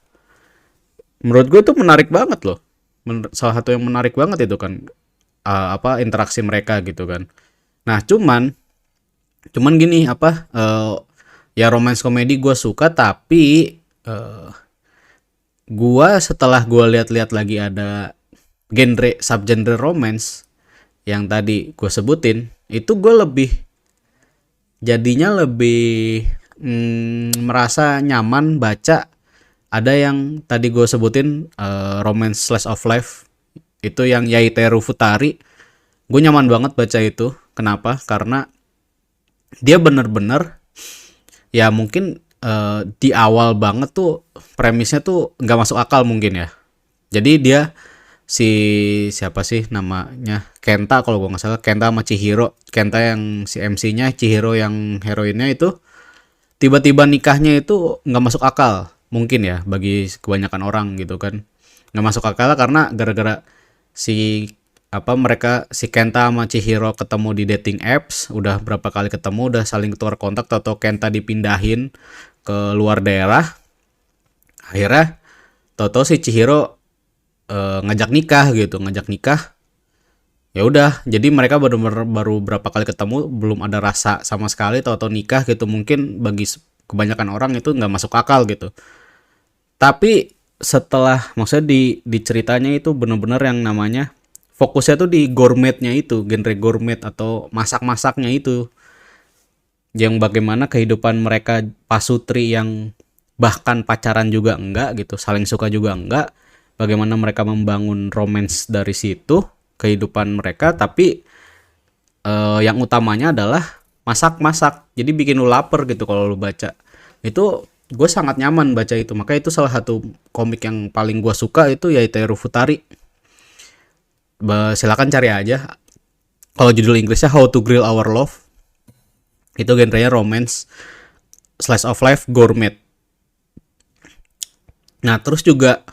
Menurut gue itu menarik banget loh. Salah satu yang menarik banget itu kan apa interaksi mereka gitu kan. Nah, cuman gini apa ya romance komedi gue suka tapi uh, gua setelah gua lihat-lihat lagi ada subgenre romance yang tadi gue sebutin itu gue lebih merasa nyaman baca ada yang tadi gue sebutin romance slice of life itu yang Yaiteru Futari. Gue nyaman banget baca itu. Kenapa? Karena dia bener-bener ya mungkin di awal banget tuh premisnya tuh nggak masuk akal mungkin ya. Jadi dia si siapa sih namanya Kenta kalau gue nggak salah, Kenta sama Chihiro. Kenta yang si MC-nya, Chihiro yang heroinnya itu tiba-tiba nikahnya itu nggak masuk akal mungkin ya bagi kebanyakan orang gitu kan. Nggak masuk akal karena gara-gara si si Kenta sama Chihiro ketemu di dating apps, udah berapa kali ketemu, udah saling ketukar kontak, atau Kenta dipindahin ke luar daerah. Akhirnya Toto si Chihiro ngajak nikah gitu, ngajak nikah. Ya udah, jadi mereka baru berapa kali ketemu, belum ada rasa sama sekali, Toto nikah gitu. Mungkin bagi kebanyakan orang itu nggak masuk akal gitu. Tapi setelah maksudnya di ceritanya itu bener-bener yang namanya fokusnya tuh di gourmetnya itu, genre gourmet atau masak-masaknya itu, yang bagaimana kehidupan mereka pasutri yang bahkan pacaran juga enggak gitu, saling suka juga enggak, bagaimana mereka membangun romance dari situ kehidupan mereka. Tapi yang utamanya adalah masak-masak, jadi bikin lu lapar gitu kalau lu baca itu. Gue sangat nyaman baca itu, maka itu salah satu komik yang paling gue suka itu yaitu Futari. Silakan cari aja, kalau judul Inggrisnya How to Grill Our Love. Itu genrenya romance slice of life gourmet. Nah terus juga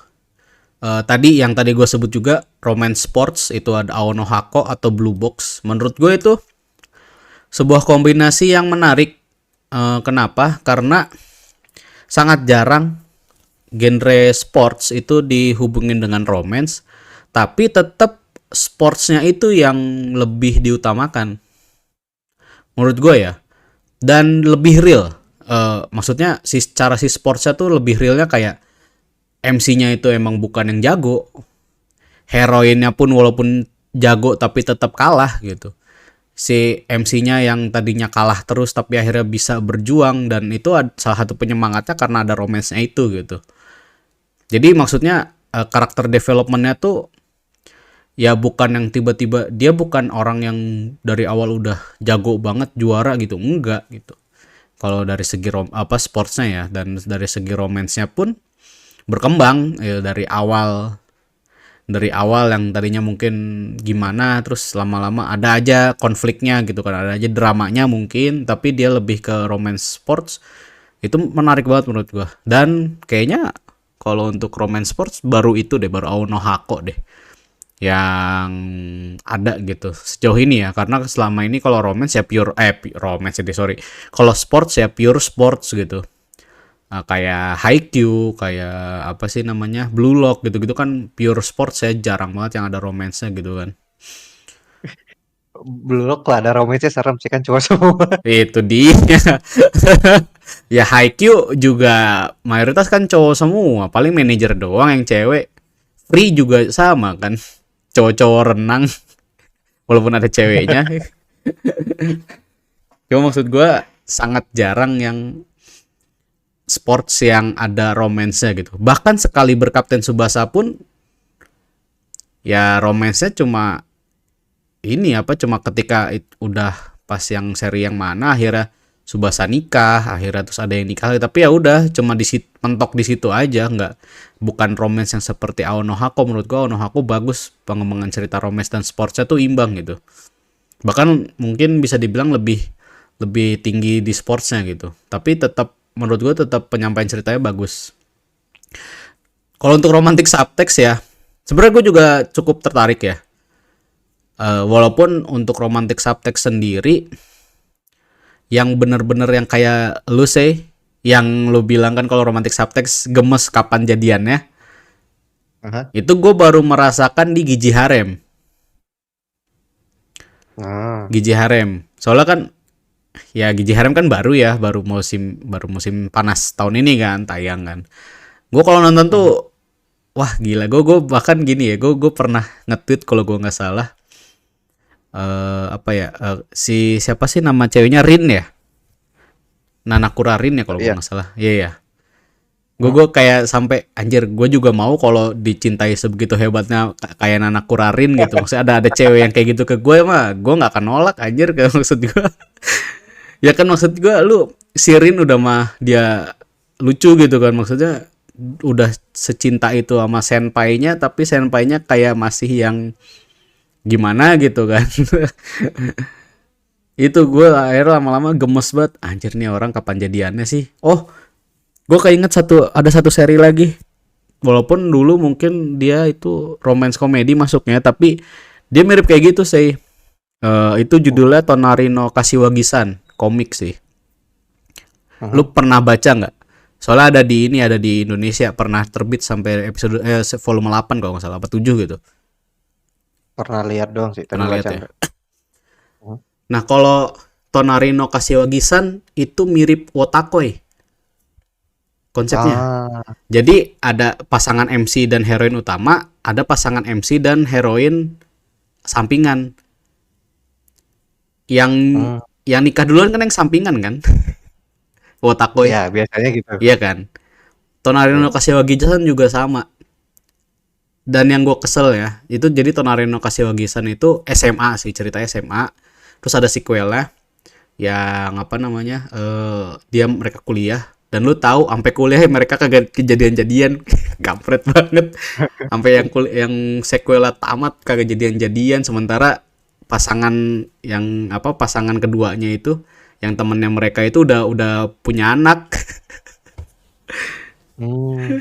tadi gue sebut juga romance sports itu ada Aono Hako atau Blue Box. Menurut gue itu sebuah kombinasi yang menarik. Kenapa? Karena sangat jarang genre sports itu dihubungin dengan romance, tapi tetap sportsnya itu yang lebih diutamakan menurut gue ya, dan lebih real. Maksudnya si sportsnya tuh lebih realnya, kayak MC-nya itu emang bukan yang jago, heroinnya pun walaupun jago tapi tetap kalah gitu. Si MC-nya yang tadinya kalah terus tapi akhirnya bisa berjuang, dan itu salah satu penyemangatnya karena ada romance-nya itu gitu. Jadi maksudnya karakter development-nya tuh ya bukan yang tiba-tiba dia bukan orang yang dari awal udah jago banget juara gitu, enggak gitu. Kalau dari segi sportsnya ya, dan dari segi romansnya pun berkembang ya, dari awal yang tadinya mungkin gimana, terus lama-lama ada aja konfliknya gitu kan, ada aja dramanya mungkin, tapi dia lebih ke romance sports. Itu menarik banget menurut gua. Dan kayaknya kalau untuk romance sports baru itu deh, baru Aono Hako deh yang ada gitu sejauh ini ya. Karena selama ini kalau romance ya romance jadi sorry, kalau sports ya pure sports gitu. Kayak Haikyuu, kayak apa sih namanya, Blue Lock gitu-gitu kan pure sports ya, jarang banget yang ada romance-nya gitu kan. Blue Lock lah ada romance-nya serem sih kan cowok semua. Itu dia. Ya Haikyuu juga mayoritas kan cowok semua, paling manajer doang yang cewek. Free juga sama kan, cowok-cowok renang walaupun ada ceweknya. Cuma maksud gue sangat jarang yang sports yang ada romance-nya gitu. Bahkan sekali berkapten Tsubasa pun Ya romansnya cuma ini apa cuma ketika udah pas yang seri yang mana akhirnya Subasa nikah, akhirnya terus ada yang nikah, tapi ya udah cuma mentok di situ aja, nggak bukan romance yang seperti Ao no Hako. Menurut gua Ao no Hako bagus, pengembangan cerita romance dan sportsnya tuh imbang gitu. Bahkan mungkin bisa dibilang lebih lebih tinggi di sportsnya gitu. Tapi tetap menurut gua tetap penyampaian ceritanya bagus. Kalau untuk romantic subtext ya, sebenarnya gue juga cukup tertarik ya. Walaupun untuk romantic subtext sendiri yang bener-bener yang kayak lu say, yang lu bilang kan kalau romantic subtext gemes kapan jadiannya, Aha. itu gue baru merasakan di Gigi Harem. Nah, Gigi Harem. Soalnya kan ya Gigi Harem kan baru ya, baru musim panas tahun ini kan tayang kan. Gue kalau nonton tuh mhm. wah gila, gue bahkan gini ya, gue pernah nge-tweet kalau gue nggak salah, apa ya, si siapa sih nama ceweknya, Rin ya, Nanakura Rin ya kalau gue Iya, nggak salah, iya ya. mhm. Gue kayak sampai anjir, gue juga mau kalau dicintai sebegitu hebatnya kayak Nanakura Rin gitu. Maksudnya ada cewek yang kayak gitu ke gue mah gue nggak akan nolak anjir. Kayak maksud gue ya kan, maksud gue lu si Rin udah mah dia lucu gitu kan, maksudnya udah secinta itu sama senpainya, tapi senpainya kayak masih yang gimana gitu kan. Itu gue akhirnya lama-lama gemes banget, anjir nih orang kapan jadiannya sih. Oh, gue keinget ada satu seri lagi, walaupun dulu mungkin dia itu romance komedi masuknya, tapi dia mirip kayak gitu sih. Itu judulnya Tonari no Kashiwagi-san, komik sih. Lu Mhm. pernah baca nggak? Soalnya ada di Indonesia, pernah terbit sampai episode volume 8 kalau nggak salah, apa 7 gitu. Pernah lihat doang sih, tapi Pernah lihat baca ya? enggak. Mhm. Nah, kalau Tonari no Kashiwagi-san itu mirip Wotakoi konsepnya. Ah, Jadi ada pasangan MC dan heroin utama, ada pasangan MC dan heroin sampingan. Yang mmm, yang nikah duluan kan yang sampingan kan? iya Wotakoi. biasanya gitu. Iya kan? Tonari no Mhm. Kashiwagi-san juga sama. Dan yang gue kesel ya, itu jadi Tonari no Kashiwagi-san itu SMA sih, ceritanya SMA. Terus ada sequelnya yang apa namanya? Mereka kuliah, dan lu tahu sampai kuliah mereka kagak kejadian-jadian. Kampret banget. Sampai yang sequelnya tamat kagak jadian-jadian, sementara pasangan keduanya itu yang temennya mereka itu udah punya anak. Mmm,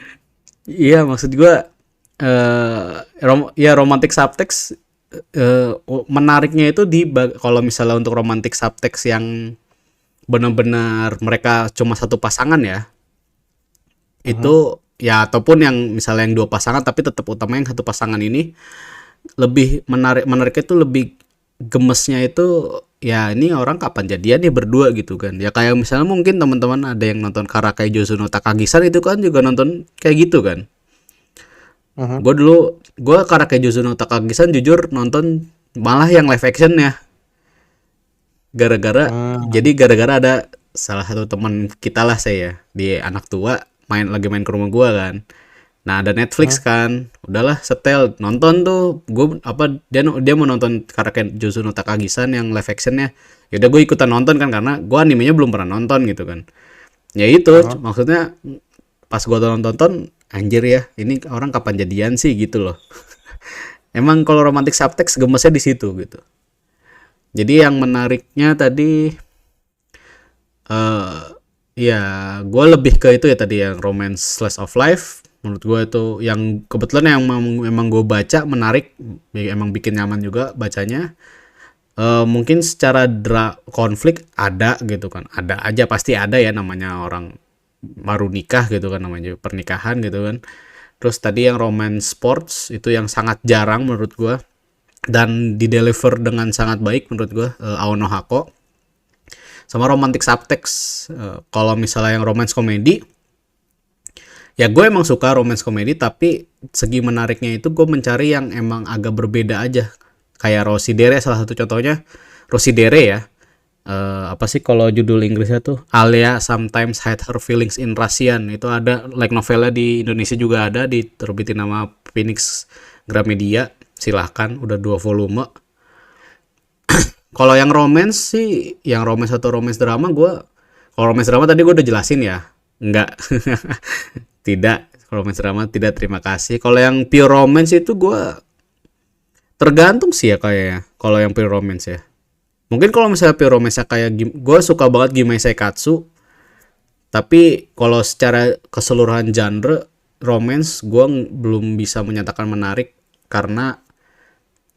Iya, maksud gua ya romantic subtext, menariknya itu kalau misalnya untuk romantic subtext yang benar-benar mereka cuma satu pasangan ya, mhm. itu ya, ataupun yang misalnya yang dua pasangan tapi tetap utama yang satu pasangan ini, lebih menariknya itu lebih gemesnya itu ya, ini orang kapan jadian nih berdua gitu kan. Ya kayak misalnya mungkin teman-teman ada yang nonton Karakai Jozu no Takagi-san, itu kan juga nonton kayak gitu kan. Mhm. Gue Karakai Jozu no Takagi-san jujur nonton malah yang live action ya, gara-gara Mmm, jadi gara-gara ada salah satu teman kita lah, saya di anak tua lagi main ke rumah gue kan. Nah, ada Netflix mhm. kan, udahlah setel nonton tuh. Gue apa, dia mau nonton Karaken Juzu no Takagi-san yang live actionnya. Ya udah gue ikutan nonton kan, karena gue animenya belum pernah nonton gitu kan. Ya itu Heeh. maksudnya, pas gue tonton, anjir ya, ini orang kapan jadian sih gitu loh. Emang kalau romantic subtext gemesnya di situ gitu. Jadi yang menariknya tadi, eh ya gue lebih ke itu ya tadi, yang romance slice of life. Menurut gue itu yang kebetulan yang emang gue baca menarik, emang bikin nyaman juga bacanya. Mungkin secara konflik ada gitu kan, ada aja, pasti ada ya, namanya orang baru nikah gitu kan, namanya pernikahan gitu kan. Terus tadi yang romance sports itu yang sangat jarang menurut gue, dan di deliver dengan sangat baik menurut gue, Ao no Hako. Sama romantic subtext, kalau misalnya yang romance komedi, ya gue emang suka romance komedi, tapi segi menariknya itu gue mencari yang emang agak berbeda aja. Kayak Rosidere salah satu contohnya. Rosidere ya, apa sih kalau judul Inggrisnya tuh, Alia Sometimes Hide Her Feelings in Russian. Itu ada like novelnya di Indonesia juga, ada diterbitin nama Phoenix Gramedia. silahkan, udah 2 volume. Kalau yang romance sih, yang romance atau romance drama kalau romance drama tadi gue udah jelasin ya, enggak. Tidak, romance drama tidak, terima kasih. Kalau yang pure romance itu gue tergantung sih ya kayaknya. Kalau yang pure romance ya, mungkin kalau misalnya pure romance kayak gue suka banget Gimei Seikatsu. Tapi kalau secara keseluruhan genre romance gue belum bisa menyatakan menarik, karena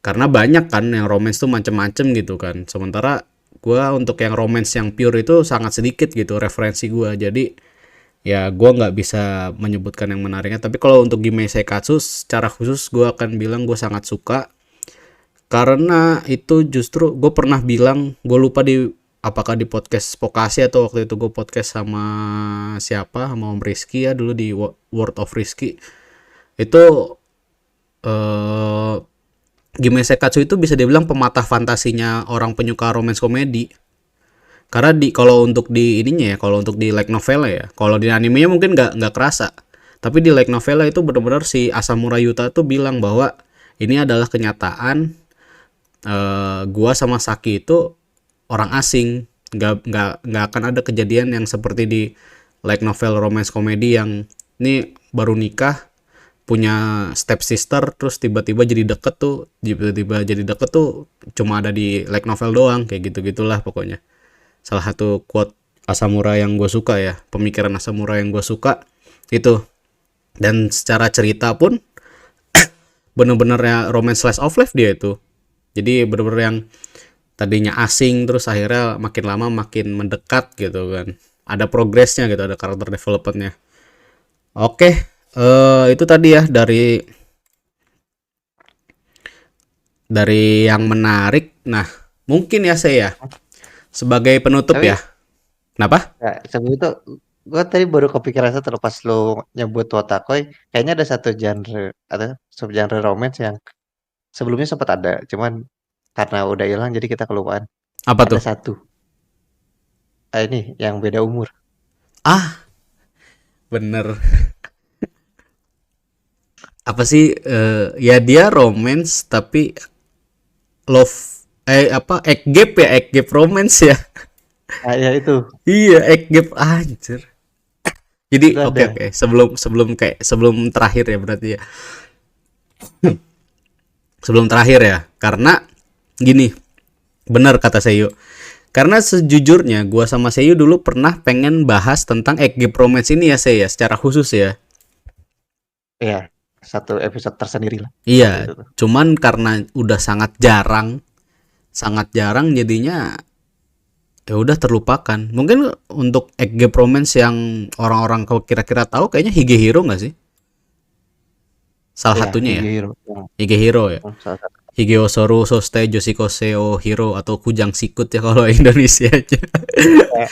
banyak kan yang romance tuh macem-macem gitu kan. Sementara gue untuk yang romance yang pure itu sangat sedikit gitu referensi gue. Jadi ya gue nggak bisa menyebutkan yang menariknya. Tapi kalau untuk Gimei Seikatsu secara khusus gue akan bilang gue sangat suka, karena itu justru gue pernah bilang, gue lupa di apakah di podcast Pokasi atau waktu itu gue podcast sama siapa, sama Om Rizky ya dulu di World of Rizky. Itu eh Gimei Seikatsu itu bisa dibilang pematah fantasinya orang penyuka romance komedi. Karena kalau untuk di ininya ya, kalau untuk di light novel ya, kalau di animenya mungkin nggak kerasa. Tapi di light novel itu benar-benar si Asamura Yuta tuh bilang bahwa ini adalah kenyataan, gua sama Saki itu orang asing, nggak akan ada kejadian yang seperti di light novel romance komedi yang ini baru nikah, punya step sister, terus tiba-tiba jadi deket tuh cuma ada di light novel doang, kayak gitu-gitulah pokoknya. Salah satu quote Asamura yang gue suka ya, pemikiran Asamura yang gue suka itu. Dan secara cerita pun bener-bener ya romance slice of life dia itu. Jadi bener-bener yang tadinya asing terus akhirnya makin lama makin mendekat gitu kan. Ada progresnya gitu, ada karakter developmentnya. Oke, itu tadi ya dari yang menarik. Nah, mungkin ya saya sebagai penutup Tapi ya. Kenapa? ya, sebelum itu gue tadi baru kepikiran satu pas lu nyebut Wotakoi, kayaknya ada satu genre atau subgenre romance yang sebelumnya sempat ada, cuman karena udah hilang jadi kita kelupaan. Apa Ada tuh? satu, ini yang beda umur. Ah, bener. Apa sih? Ya dia romance tapi love, egg gap romance ya. Ah ya itu Iya, egg gap anjir. Jadi itu oke ada. oke, sebelum terakhir ya berarti ya. Sebelum terakhir ya. Karena gini, benar kata Seyo. Karena sejujurnya gua sama Seyo dulu pernah pengen bahas tentang egg gap romance ini ya, Seyo, secara khusus ya. Iya, satu episode tersendiri lah waktu Iya, itu tuh. cuman karena udah sangat jarang jadinya ya udah terlupakan. Mungkin untuk egg gap romance yang orang-orang kira-kira tahu kayaknya Higehiro nggak sih? Salah Iya, satunya ya. Higehiro Higehiro ya. yang salah satu. Higeo Soru Soste Yoshiko Seo Hiro atau Kujang Sikut ya kalau Indonesia aja. Eh,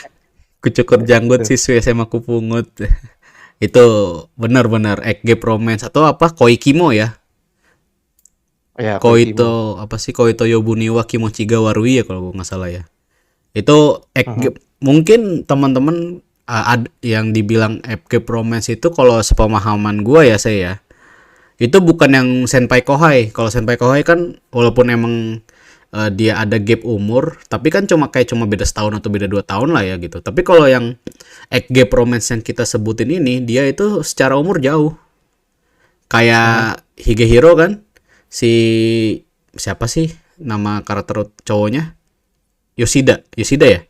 Kucukur janggut itu. siswi SMA Kupungut. Itu benar-benar egg gap romance atau apa Koikimo ya. Ya, Koikimo. Koito apa sih, Koito Yobuniwa Kimochiga Warui ya kalau gue nggak salah ya. Itu egg Mhm. gap. Mungkin teman-teman yang dibilang egg gap romance itu kalau sepemahaman gue ya saya ya, itu bukan yang senpai kohai. Kalau senpai kohai kan walaupun emang dia ada gap umur, tapi kan cuma beda setahun atau beda 2 tahun lah ya gitu. Tapi kalau yang egg gap romance yang kita sebutin ini, dia itu secara umur jauh. Mhm. Kayak Higehiro kan, si siapa sih nama karakter cowoknya? Yoshida ya?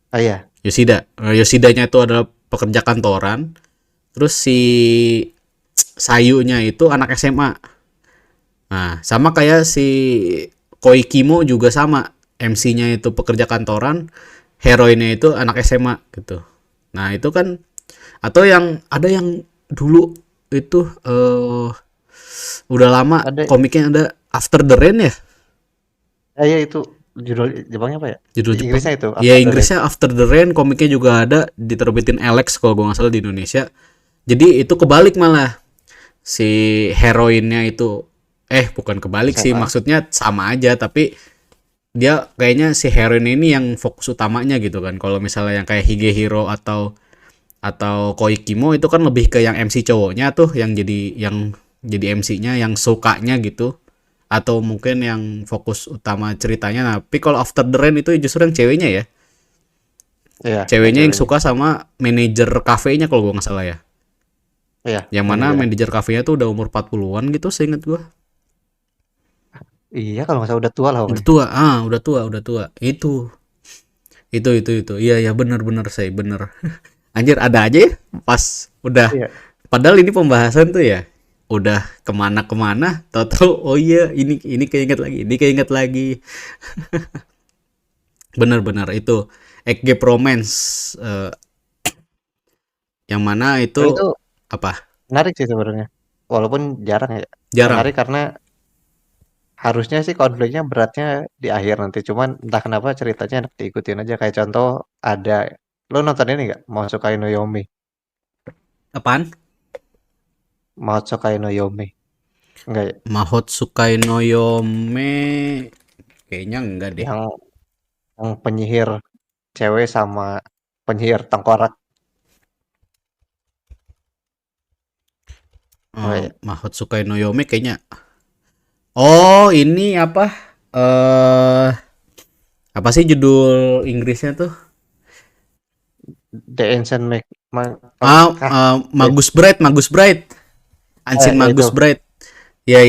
Ah iya. Yoshidanya itu adalah pekerja kantoran. Terus si Sayunya itu anak SMA. Nah, sama kayak si Koikimo juga sama. MC-nya itu pekerja kantoran, heroinnya itu anak SMA gitu. Nah, itu kan atau yang ada yang dulu itu udah lama Ada. komiknya ada After the Rain ya, Ah iya itu judul Jepangnya apa ya? judul Jepang. Inggrisnya itu Ya After the Rain. Inggrisnya After the Rain, komiknya juga ada diterbitin Alex kalau gue nggak salah di Indonesia. Jadi itu kebalik malah, si heroinnya itu bukan kebalik sih, SMA. maksudnya sama aja tapi dia kayaknya si heroin ini yang fokus utamanya gitu kan. Kalau misalnya yang kayak Higehiro atau Koikimo itu kan lebih ke yang MC cowoknya tuh yang jadi jadi MC-nya yang sukanya gitu, atau mungkin yang fokus utama ceritanya. Nah, tapi kalau After the Rain itu justru yang ceweknya ya. Iya, yang Ceweknya yang ceweknya. suka sama manajer kafenya kalau gua nggak salah ya. Iya, Yang mana manajernya. manajer kafenya tuh udah umur 40-an gitu seingat gua. Iya, kalau nggak salah udah tua lah Udah pokoknya. tua, udah tua, udah tua. Itu. Iya, ya bener-bener saya bener. Anjir ada aja ya pas udah. Iya. Padahal ini pembahasan tuh ya udah kemana-kemana. Tahu-tahu oh iya ini keinget lagi, ini keinget lagi. Bener-bener itu Egg Romance, eh, yang mana Tapi itu itu apa? menarik sih sebenarnya. Walaupun jarang ya. Jarang. Menarik karena harusnya sih konfliknya beratnya di akhir nanti. Cuman entah kenapa ceritanya enak diikutin aja. Kayak contoh ada, lo nonton ini nggak? Mahoutsukai no Yomi. Apaan? Mahoutsukai no Yomi. Enggak ya? Mahotsukai no Yome kayaknya enggak deh. Yang penyihir cewek sama penyihir tengkorak. Enggak ya? Mahotsukai no Yome kayaknya. Oh, ini apa? Eh apa sih judul Inggrisnya tuh? The Ancient apa? Magus Bright, Magus Bright. Ancient Ya itu. Magus Bright. Ya.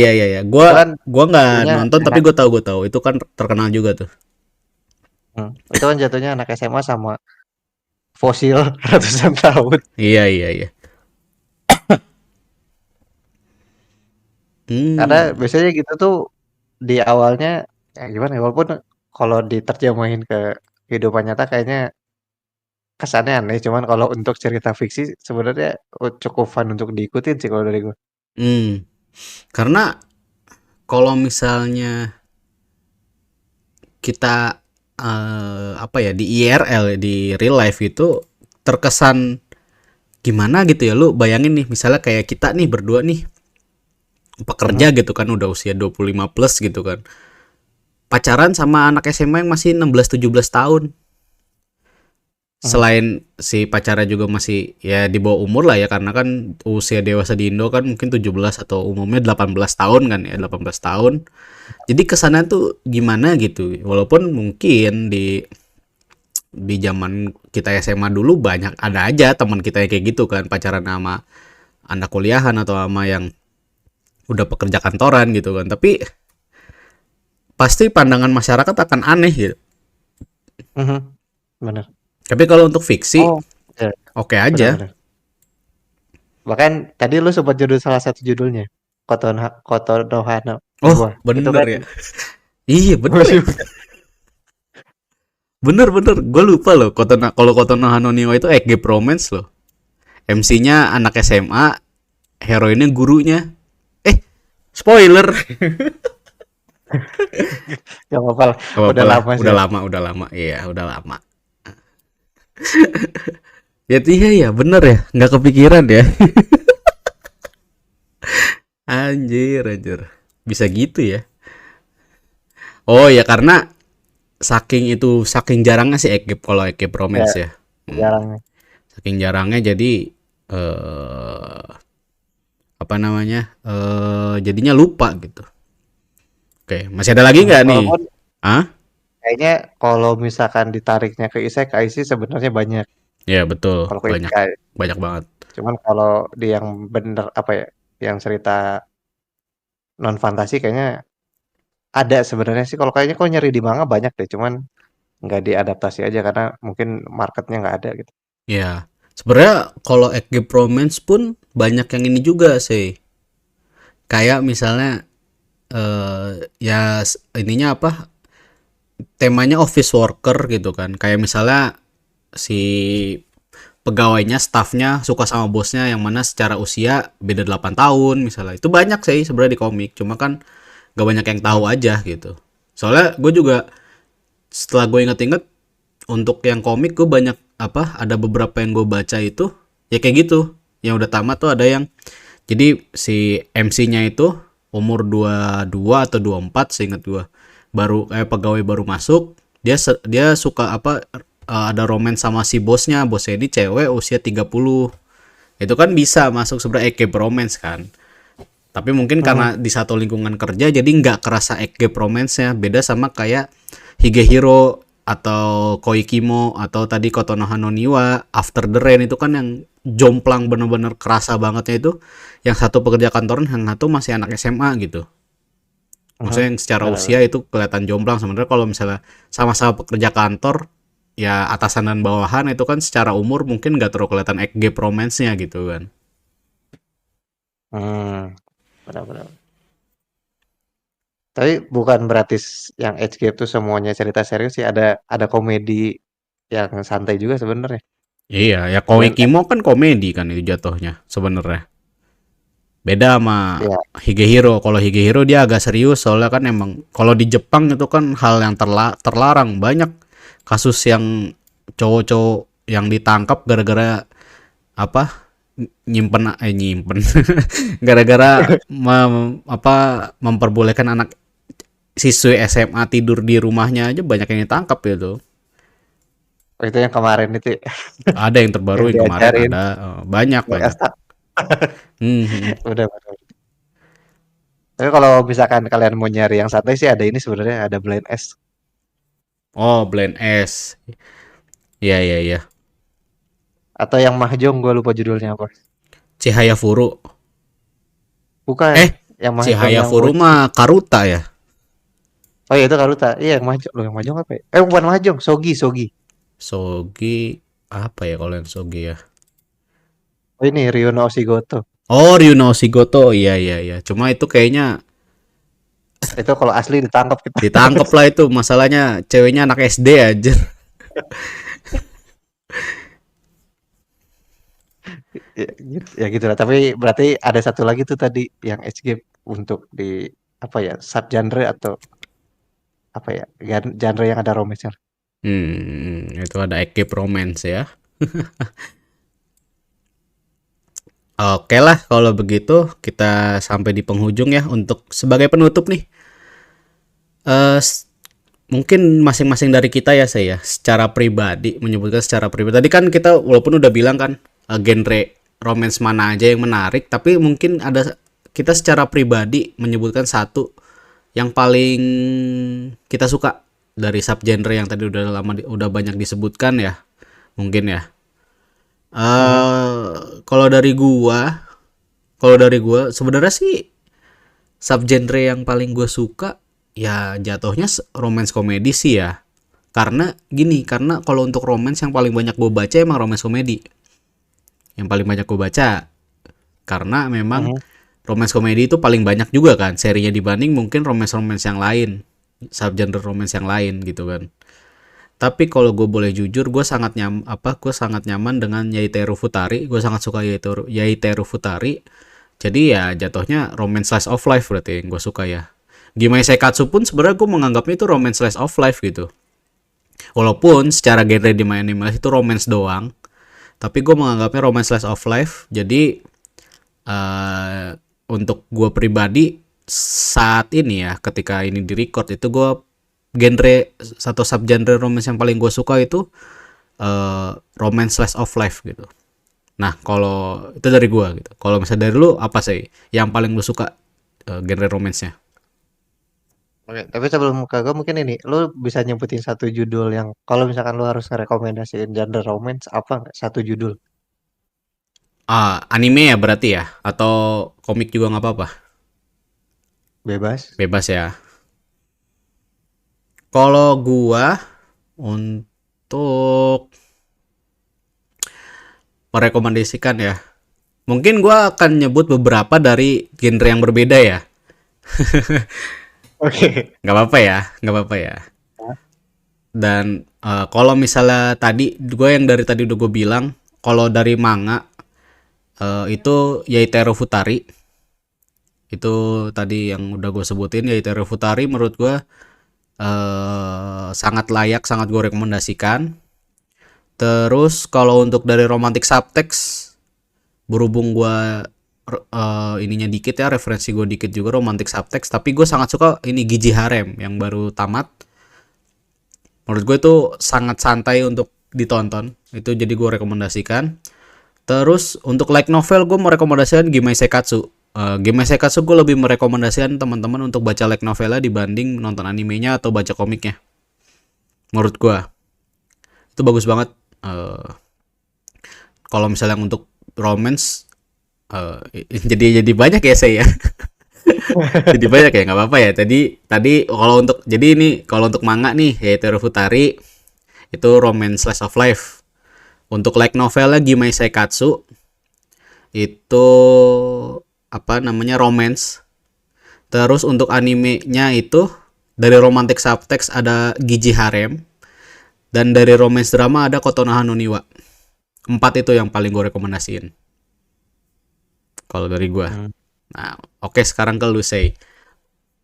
Itu Gua kan gua nggak jatuhnya nonton tapi anak, gue tahu. Itu kan terkenal juga tuh. itu kan jatuhnya anak SMA sama fosil ratusan tahun. Iya. Karena Hmm. biasanya gitu tuh di awalnya ya gimana ya, walaupun kalau diterjemahin ke kehidupan nyata kayaknya kesannya aneh, cuman kalau untuk cerita fiksi sebenarnya cukup fun untuk diikutin sih kalau dari gue. Hmm. Karena kalau misalnya kita apa ya di IRL di real life itu terkesan gimana gitu ya, lu bayangin nih misalnya kayak kita nih berdua nih Mhm, pekerja gitu kan udah usia 25 plus gitu kan, pacaran sama anak SMA yang masih 16-17 tahun. mhm, Selain si pacarnya juga masih ya di bawah umur lah ya, karena kan usia dewasa di Indo kan mungkin 17 atau umumnya 18 tahun kan ya, 18 tahun. Jadi kesannya tuh gimana gitu, walaupun mungkin di zaman kita SMA dulu banyak ada aja teman kita yang kayak gitu kan, pacaran sama anak kuliahan atau sama yang udah pekerja kantoran gitu kan, tapi pasti pandangan masyarakat akan aneh gitu. mhm, bener. Tapi kalau untuk fiksi Oh, ya, oke aja. benar-benar. Bahkan tadi lu sempat judul salah satu judulnya, Kotonoha no Oh Iwa. Itu bener kan ya, iya bener bagus ya, juga. bener gue lupa loh. Kalau Kotono Hanoniwa itu Egg Romance loh, MC-nya anak SMA, heroinnya gurunya. Eh, spoiler. Gak apa-apa lah, Gak apa-apa udah lah, lama sih. udah lama, iya udah lama. Ya iya ya, bener ya, nggak kepikiran ya. Anjir, bisa gitu ya. Oh ya karena saking jarangnya sih Egg kalau Egg Ya, Romance ya. Hmm, jarang. saking jarangnya jadi apa namanya? Jadinya lupa gitu. Oke, masih ada lagi nggak nih? Walaupun Ah? kayaknya kalau misalkan ditariknya ke isekai sih sebenarnya banyak. Ya betul, Kalau ke banyak isekai. banyak banget. Cuman kalau di yang bener apa ya, yang cerita non fantasi kayaknya ada sebenarnya sih. Kalau kayaknya kok nyari di manga banyak deh. Cuman nggak diadaptasi aja karena mungkin marketnya nggak ada gitu. Ya, sebenarnya kalau Egg Romance pun banyak yang ini juga sih. Kayak misalnya ya ininya apa? Temanya office worker gitu kan. Kayak misalnya si pegawainya, staffnya suka sama bosnya yang mana secara usia beda 8 tahun misalnya. Itu banyak sih sebenarnya di komik. Cuma kan gak banyak yang tahu Hmm. aja gitu. Soalnya gue juga setelah gue inget-inget untuk yang komik gue banyak apa ada beberapa yang gue baca itu ya kayak gitu. Yang udah tamat tuh ada yang jadi si MC-nya itu umur 22 atau 24 seingat gue. Baru kayak pegawai baru masuk, dia suka apa ada romance sama si bosnya. Bosnya ini cewek usia 30. Itu kan bisa masuk sebenarnya Eke romance kan. Tapi mungkin Mhm. karena di satu lingkungan kerja jadi nggak kerasa ekge romance-nya. Beda sama kayak Higehiro atau Koikimo atau tadi Kotonoha no Niwa, After the Rain itu kan yang jomplang bener-bener kerasa bangetnya itu. Yang satu pekerja kantoran, yang satu masih anak SMA gitu. Mhm. Maksudnya yang secara usia Benar-benar. itu kelihatan jomplang. Sebenarnya kalau misalnya sama-sama pekerja kantor, ya atasan dan bawahan itu kan secara umur mungkin nggak terlalu kelihatan gap romance-nya gitu kan. Hmm, benar-benar. Tapi bukan berarti yang Age Gap tuh semuanya cerita serius sih. Ada komedi yang santai juga sebenarnya. Iya, ya Blend Koikimo kan komedi kan itu jatuhnya sebenarnya. Beda sama ya. Higehiro. Kalau Higehiro dia agak serius soalnya kan emang kalau di Jepang itu kan hal yang terlarang. Banyak kasus yang cowok-cowok yang ditangkap gara-gara apa nyimpen gara-gara memperbolehkan anak siswi SMA tidur di rumahnya aja banyak yang ditangkap gitu. Oh, itu yang kemarin itu ya, Ada yang terbaru yang yang kemarin diajarin ada banyak naik banyak. asta. Hmm, hmm, hmm. Udah benar. Tapi kalau misalkan kalian mau nyari yang santai sih ada ini sebenarnya ada Blind S Oh, Blend S. Iya iya iya. atau yang Mahjong gue lupa judulnya apa. Cihaya Furu. Bukan, Eh, yang Mahjong Cihaya yang Furu bocil. mah Karuta ya. Oh iya itu Karuta. Iya yang Mahjong. Loh yang Mahjong apa ya? Bukan Mahjong, Sogi, Sogi. Sogi apa ya kalau yang Sogi ya? Oh ini Ryuno Oshigoto. Oh, Ryuno Shigoto. Iya iya iya. Cuma itu kayaknya Itu kalau asli ditangkap kita. ditangkep lah itu. Masalahnya ceweknya anak SD aja. Ya, gitu, ya gitu lah. Tapi berarti ada satu lagi tuh tadi yang Age Gap untuk di apa ya subgenre atau apa ya genre yang ada romance-nya. Itu ada Escape Romance ya. Oke lah, kalau begitu kita sampai di penghujung ya untuk sebagai penutup nih. Eh mungkin masing-masing dari kita ya saya secara pribadi menyebutkan secara pribadi. Tadi kan kita walaupun udah bilang kan genre romance mana aja yang menarik, tapi mungkin ada kita secara pribadi menyebutkan satu yang paling kita suka dari subgenre yang tadi udah lama udah banyak disebutkan ya. Mungkin ya. Mhm. Kalau dari gua, sebenarnya sih subgenre yang paling gue suka ya jatuhnya romance komedi sih ya. Karena gini, karena kalau untuk romance yang paling banyak gue baca emang romance komedi. Yang paling banyak gue baca karena memang Mhm. romance komedi itu paling banyak juga kan serinya dibanding mungkin romance-romance yang lain, subgenre romance yang lain gitu kan. Tapi kalau gue boleh jujur, gue sangat nyaman dengan Yaiteru Futari. Gue sangat suka Yaiteru Futari. Jadi ya jatuhnya romance slice of life berarti yang gue suka ya. Gimana Seikatsu pun sebenarnya gue menganggapnya itu romance slice of life gitu. Walaupun secara genre di My Anime itu romance doang, tapi gue menganggapnya romance slice of life. Jadi uh, untuk gue pribadi saat ini ya, ketika ini di record itu gue genre satu subgenre romance yang paling gue suka itu romance slice of life gitu. Nah, kalau itu dari gua gitu. Kalau misalnya dari lu apa sih yang paling lu suka genre romance-nya? Oke, tapi sebelum ke gue mungkin ini, lu bisa nyebutin satu judul yang kalau misalkan lu harus ngerekomendasiin genre romance apa nggak? Satu judul, Anime ya berarti ya atau komik juga nggak apa-apa? bebas. Bebas ya. Kalau gua untuk merekomendasikan ya, mungkin gua akan nyebut beberapa dari genre yang berbeda ya. Oke. Nggak apa-apa ya, nggak apa-apa ya. Dan kalau misalnya tadi gue yang dari tadi udah gue bilang, kalau dari manga itu Yaitero Futari. Itu tadi yang udah gue sebutin Yaitero Futari menurut gue sangat layak, sangat gue rekomendasikan. Terus kalau untuk dari romantic subtext, berhubung gue ininya dikit ya, referensi gue dikit juga romantic subtext, tapi gue sangat suka ini Gigi Harem yang baru tamat. Menurut gue itu sangat santai untuk ditonton. Itu jadi gue rekomendasikan. Terus untuk light novel gue mau rekomendasikan Gimai Sekatsu. Game Isekatsu gue lebih merekomendasikan teman-teman untuk baca light novelnya dibanding nonton animenya atau baca komiknya. Menurut gue itu bagus banget. Eh, Kalau misalnya untuk romance, jadi banyak ya saya. Jadi banyak ya, nggak apa-apa ya. Tadi tadi kalau untuk jadi ini kalau untuk manga nih yaitu Refutari itu romance slice of life. Untuk light novelnya Gimai Seikatsu itu apa namanya romance. Terus untuk animenya itu dari romantic subtext ada Giji Harem dan dari romance drama ada Kotonoha no Niwa. 4 itu yang paling gue rekomendasiin kalau dari gue. Hmm. Nah, oke, sekarang ke lu say.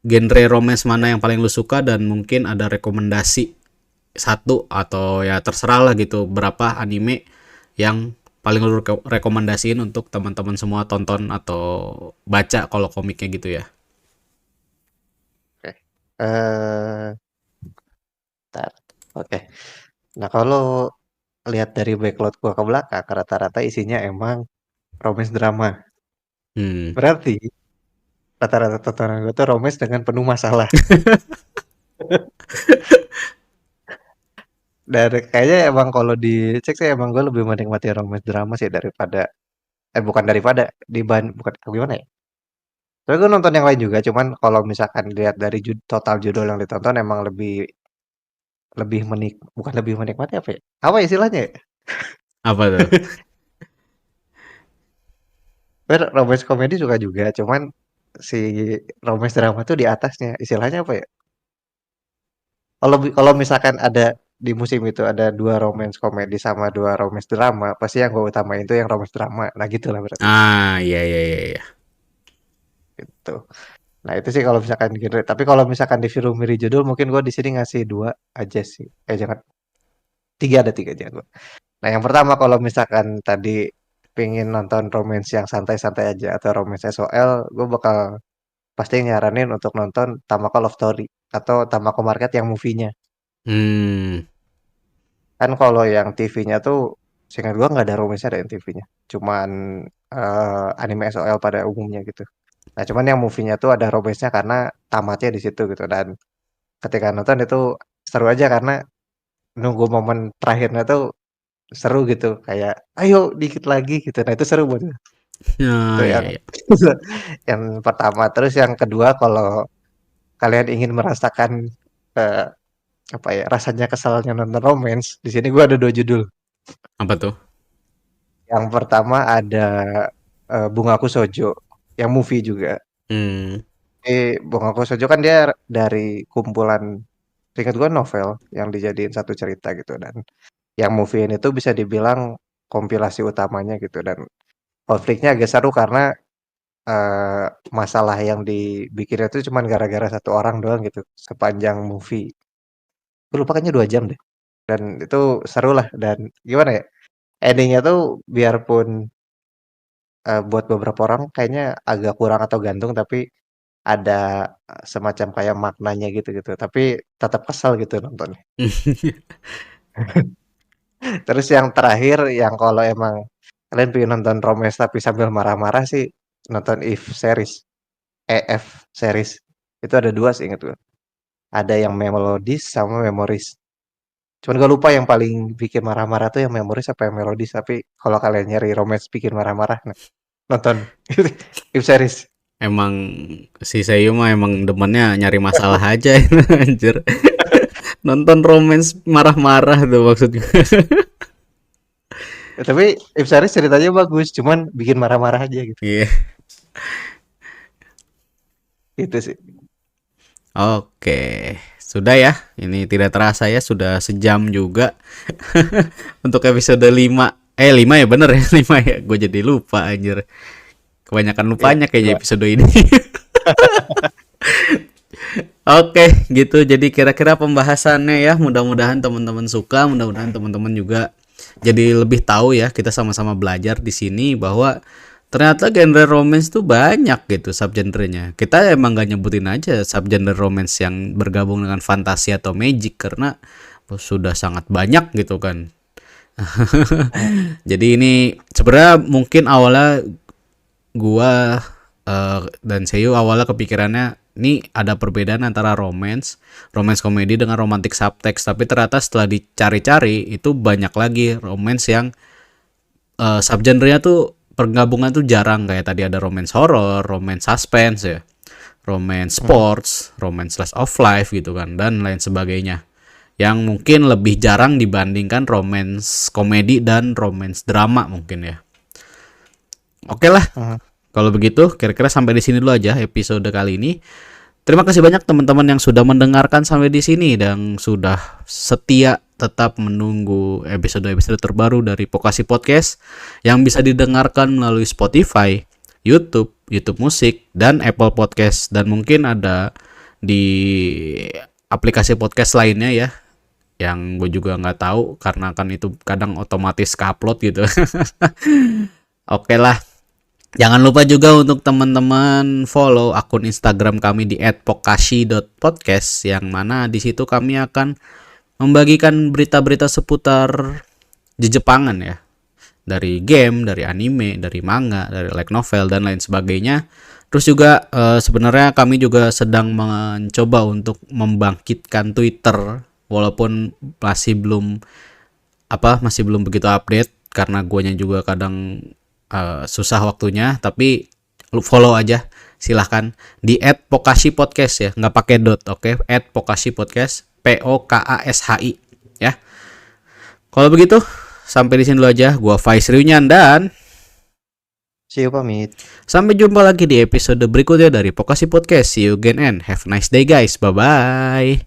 Genre romance mana yang paling lu suka dan mungkin ada rekomendasi satu atau ya terserah lah gitu berapa anime yang paling lu rekomendasiin untuk teman-teman semua tonton atau baca kalau komiknya gitu ya. Oke. Bentar. Oke. Nah, kalau lihat dari backlog gua ke belakang, rata-rata isinya emang romance drama. Hmm. Berarti rata-rata tontonan gua tuh romance dengan penuh masalah. Dan kayaknya emang kalau dicek sih emang gue lebih menikmati romance drama sih daripada bukan daripada bukan gimana ya? Tapi gue nonton yang lain juga, cuman kalau misalkan lihat dari total judul yang ditonton emang lebih lebih bukan lebih menikmati apa ya? Apa istilahnya ya? Apa tuh? Romance komedi suka juga, cuman si romance drama tuh di atasnya. Istilahnya apa ya? Kalau misalkan ada di musim itu ada dua romance komedi sama dua romance drama, pasti yang gue utamain itu yang romance drama. Nah gitulah berarti. Ah, iya iya iya iya. Gitu. Nah itu sih kalau misalkan genre. Tapi kalau misalkan di film miri judul, mungkin gue di sini ngasih dua aja sih. Jangan tiga, ada tiga jangan dua. Nah yang pertama kalau misalkan tadi pengen nonton romance yang santai-santai aja atau romance SOL, gue bakal pasti nyaranin untuk nonton Tamako Love Story atau Tamako Market yang movie-nya. Hmm. Kan kalau yang TV-nya tuh, seingat gua nggak ada romance ada yang TV-nya. Cuman anime SOL pada umumnya gitu. Nah, cuman yang movie-nya tuh ada romance-nya karena tamatnya di situ gitu. Dan ketika nonton itu seru aja karena nunggu momen terakhirnya tuh seru gitu. Kayak, ayo dikit lagi gitu. Nah, itu seru buat gua. Itu Ah, iya yang iya. yang pertama. Terus yang kedua, kalau kalian ingin merasakan eh, apa ya rasanya kesalnya nonton romance, di sini gua ada dua judul. Apa tuh? Yang pertama ada Bungaku Shoujo, yang movie juga. Hmm. Bungaku Shoujo kan dia dari kumpulan, seingat gua novel yang dijadiin satu cerita gitu dan yang movie ini tuh bisa dibilang kompilasi utamanya gitu dan konfliknya agak seru karena masalah yang dibikinnya tuh cuman gara-gara satu orang doang gitu sepanjang movie. Gue lupa kayaknya 2 jam deh. Dan itu seru lah dan gimana ya? Endingnya tuh biarpun buat beberapa orang kayaknya agak kurang atau gantung tapi ada semacam kayak maknanya gitu-gitu, tapi tetap kesel gitu nontonnya. Terus yang terakhir yang kalau emang kalian pengen nonton romance tapi sambil marah-marah sih nonton EF series. Itu ada 2 seinget gue. Ada yang Melodies sama Memories. Cuman gue lupa yang paling bikin marah-marah tuh yang Memories apa yang Melodies, tapi kalau kalian nyari romance bikin marah-marah, nah, nonton EF series. Emang si Seiyu mah emang demennya nyari masalah aja anjir. Nonton romance marah-marah tuh maksud gue. Ya, tapi EF series ceritanya bagus, cuman bikin marah-marah aja gitu. Iya. Itu sih. Oke. Sudah ya. Ini tidak terasa ya sudah sejam juga untuk episode 5. 5 ya bener ya 5 ya. Gue jadi lupa anjir. Kebanyakan Ya, lupanya kayaknya coba. episode ini. Oke, gitu. Jadi kira-kira pembahasannya ya, mudah-mudahan teman-teman suka, mudah-mudahan teman-teman juga jadi lebih tahu ya. Kita sama-sama belajar di sini bahwa ternyata genre romance tuh banyak gitu subgenrenya. Kita emang gak nyebutin aja subgenre romance yang bergabung dengan fantasi atau magic karena sudah sangat banyak gitu kan. Hmm. Jadi ini sebenarnya mungkin awalnya gua Dan Seiyu awalnya kepikirannya ini ada perbedaan antara romance komedi dengan romantic subtext, tapi ternyata setelah dicari-cari itu banyak lagi romance yang subgenre-nya tuh pergabungan tuh jarang, kayak tadi ada romance horror, romance suspense ya, romance sports, romance slice of life gitu kan, dan lain sebagainya. Yang mungkin lebih jarang dibandingkan romance komedi dan romance drama mungkin ya. Oke lah, Mhm. kalau begitu kira-kira sampai di sini dulu aja episode kali ini. Terima kasih banyak teman-teman yang sudah mendengarkan sampai di sini dan sudah setia tetap menunggu episode-episode terbaru dari Pokasi Podcast yang bisa didengarkan melalui Spotify, YouTube, YouTube Musik, dan Apple Podcast, dan mungkin ada di aplikasi podcast lainnya ya, yang gue juga nggak tahu karena kan itu kadang otomatis ke-upload gitu. Oke lah. Jangan lupa juga untuk teman-teman follow akun Instagram kami di @pokashi.podcast, yang mana di situ kami akan membagikan berita-berita seputar Jepangan ya. Dari game, dari anime, dari manga, dari light novel dan lain sebagainya. Terus juga sebenarnya kami juga sedang mencoba untuk membangkitkan Twitter, walaupun masih belum begitu update karena guanya juga kadang susah waktunya, tapi lu follow aja silahkan di @pokashi podcast ya, nggak pakai dot, oke, @pokashi podcast, POKASHI ya. Kalau begitu sampai di sini dulu aja, gua Faiz Riunyan dan See you, pamit. sampai jumpa lagi di episode berikutnya dari Pokasi Podcast. See you again and have a nice day guys, bye bye.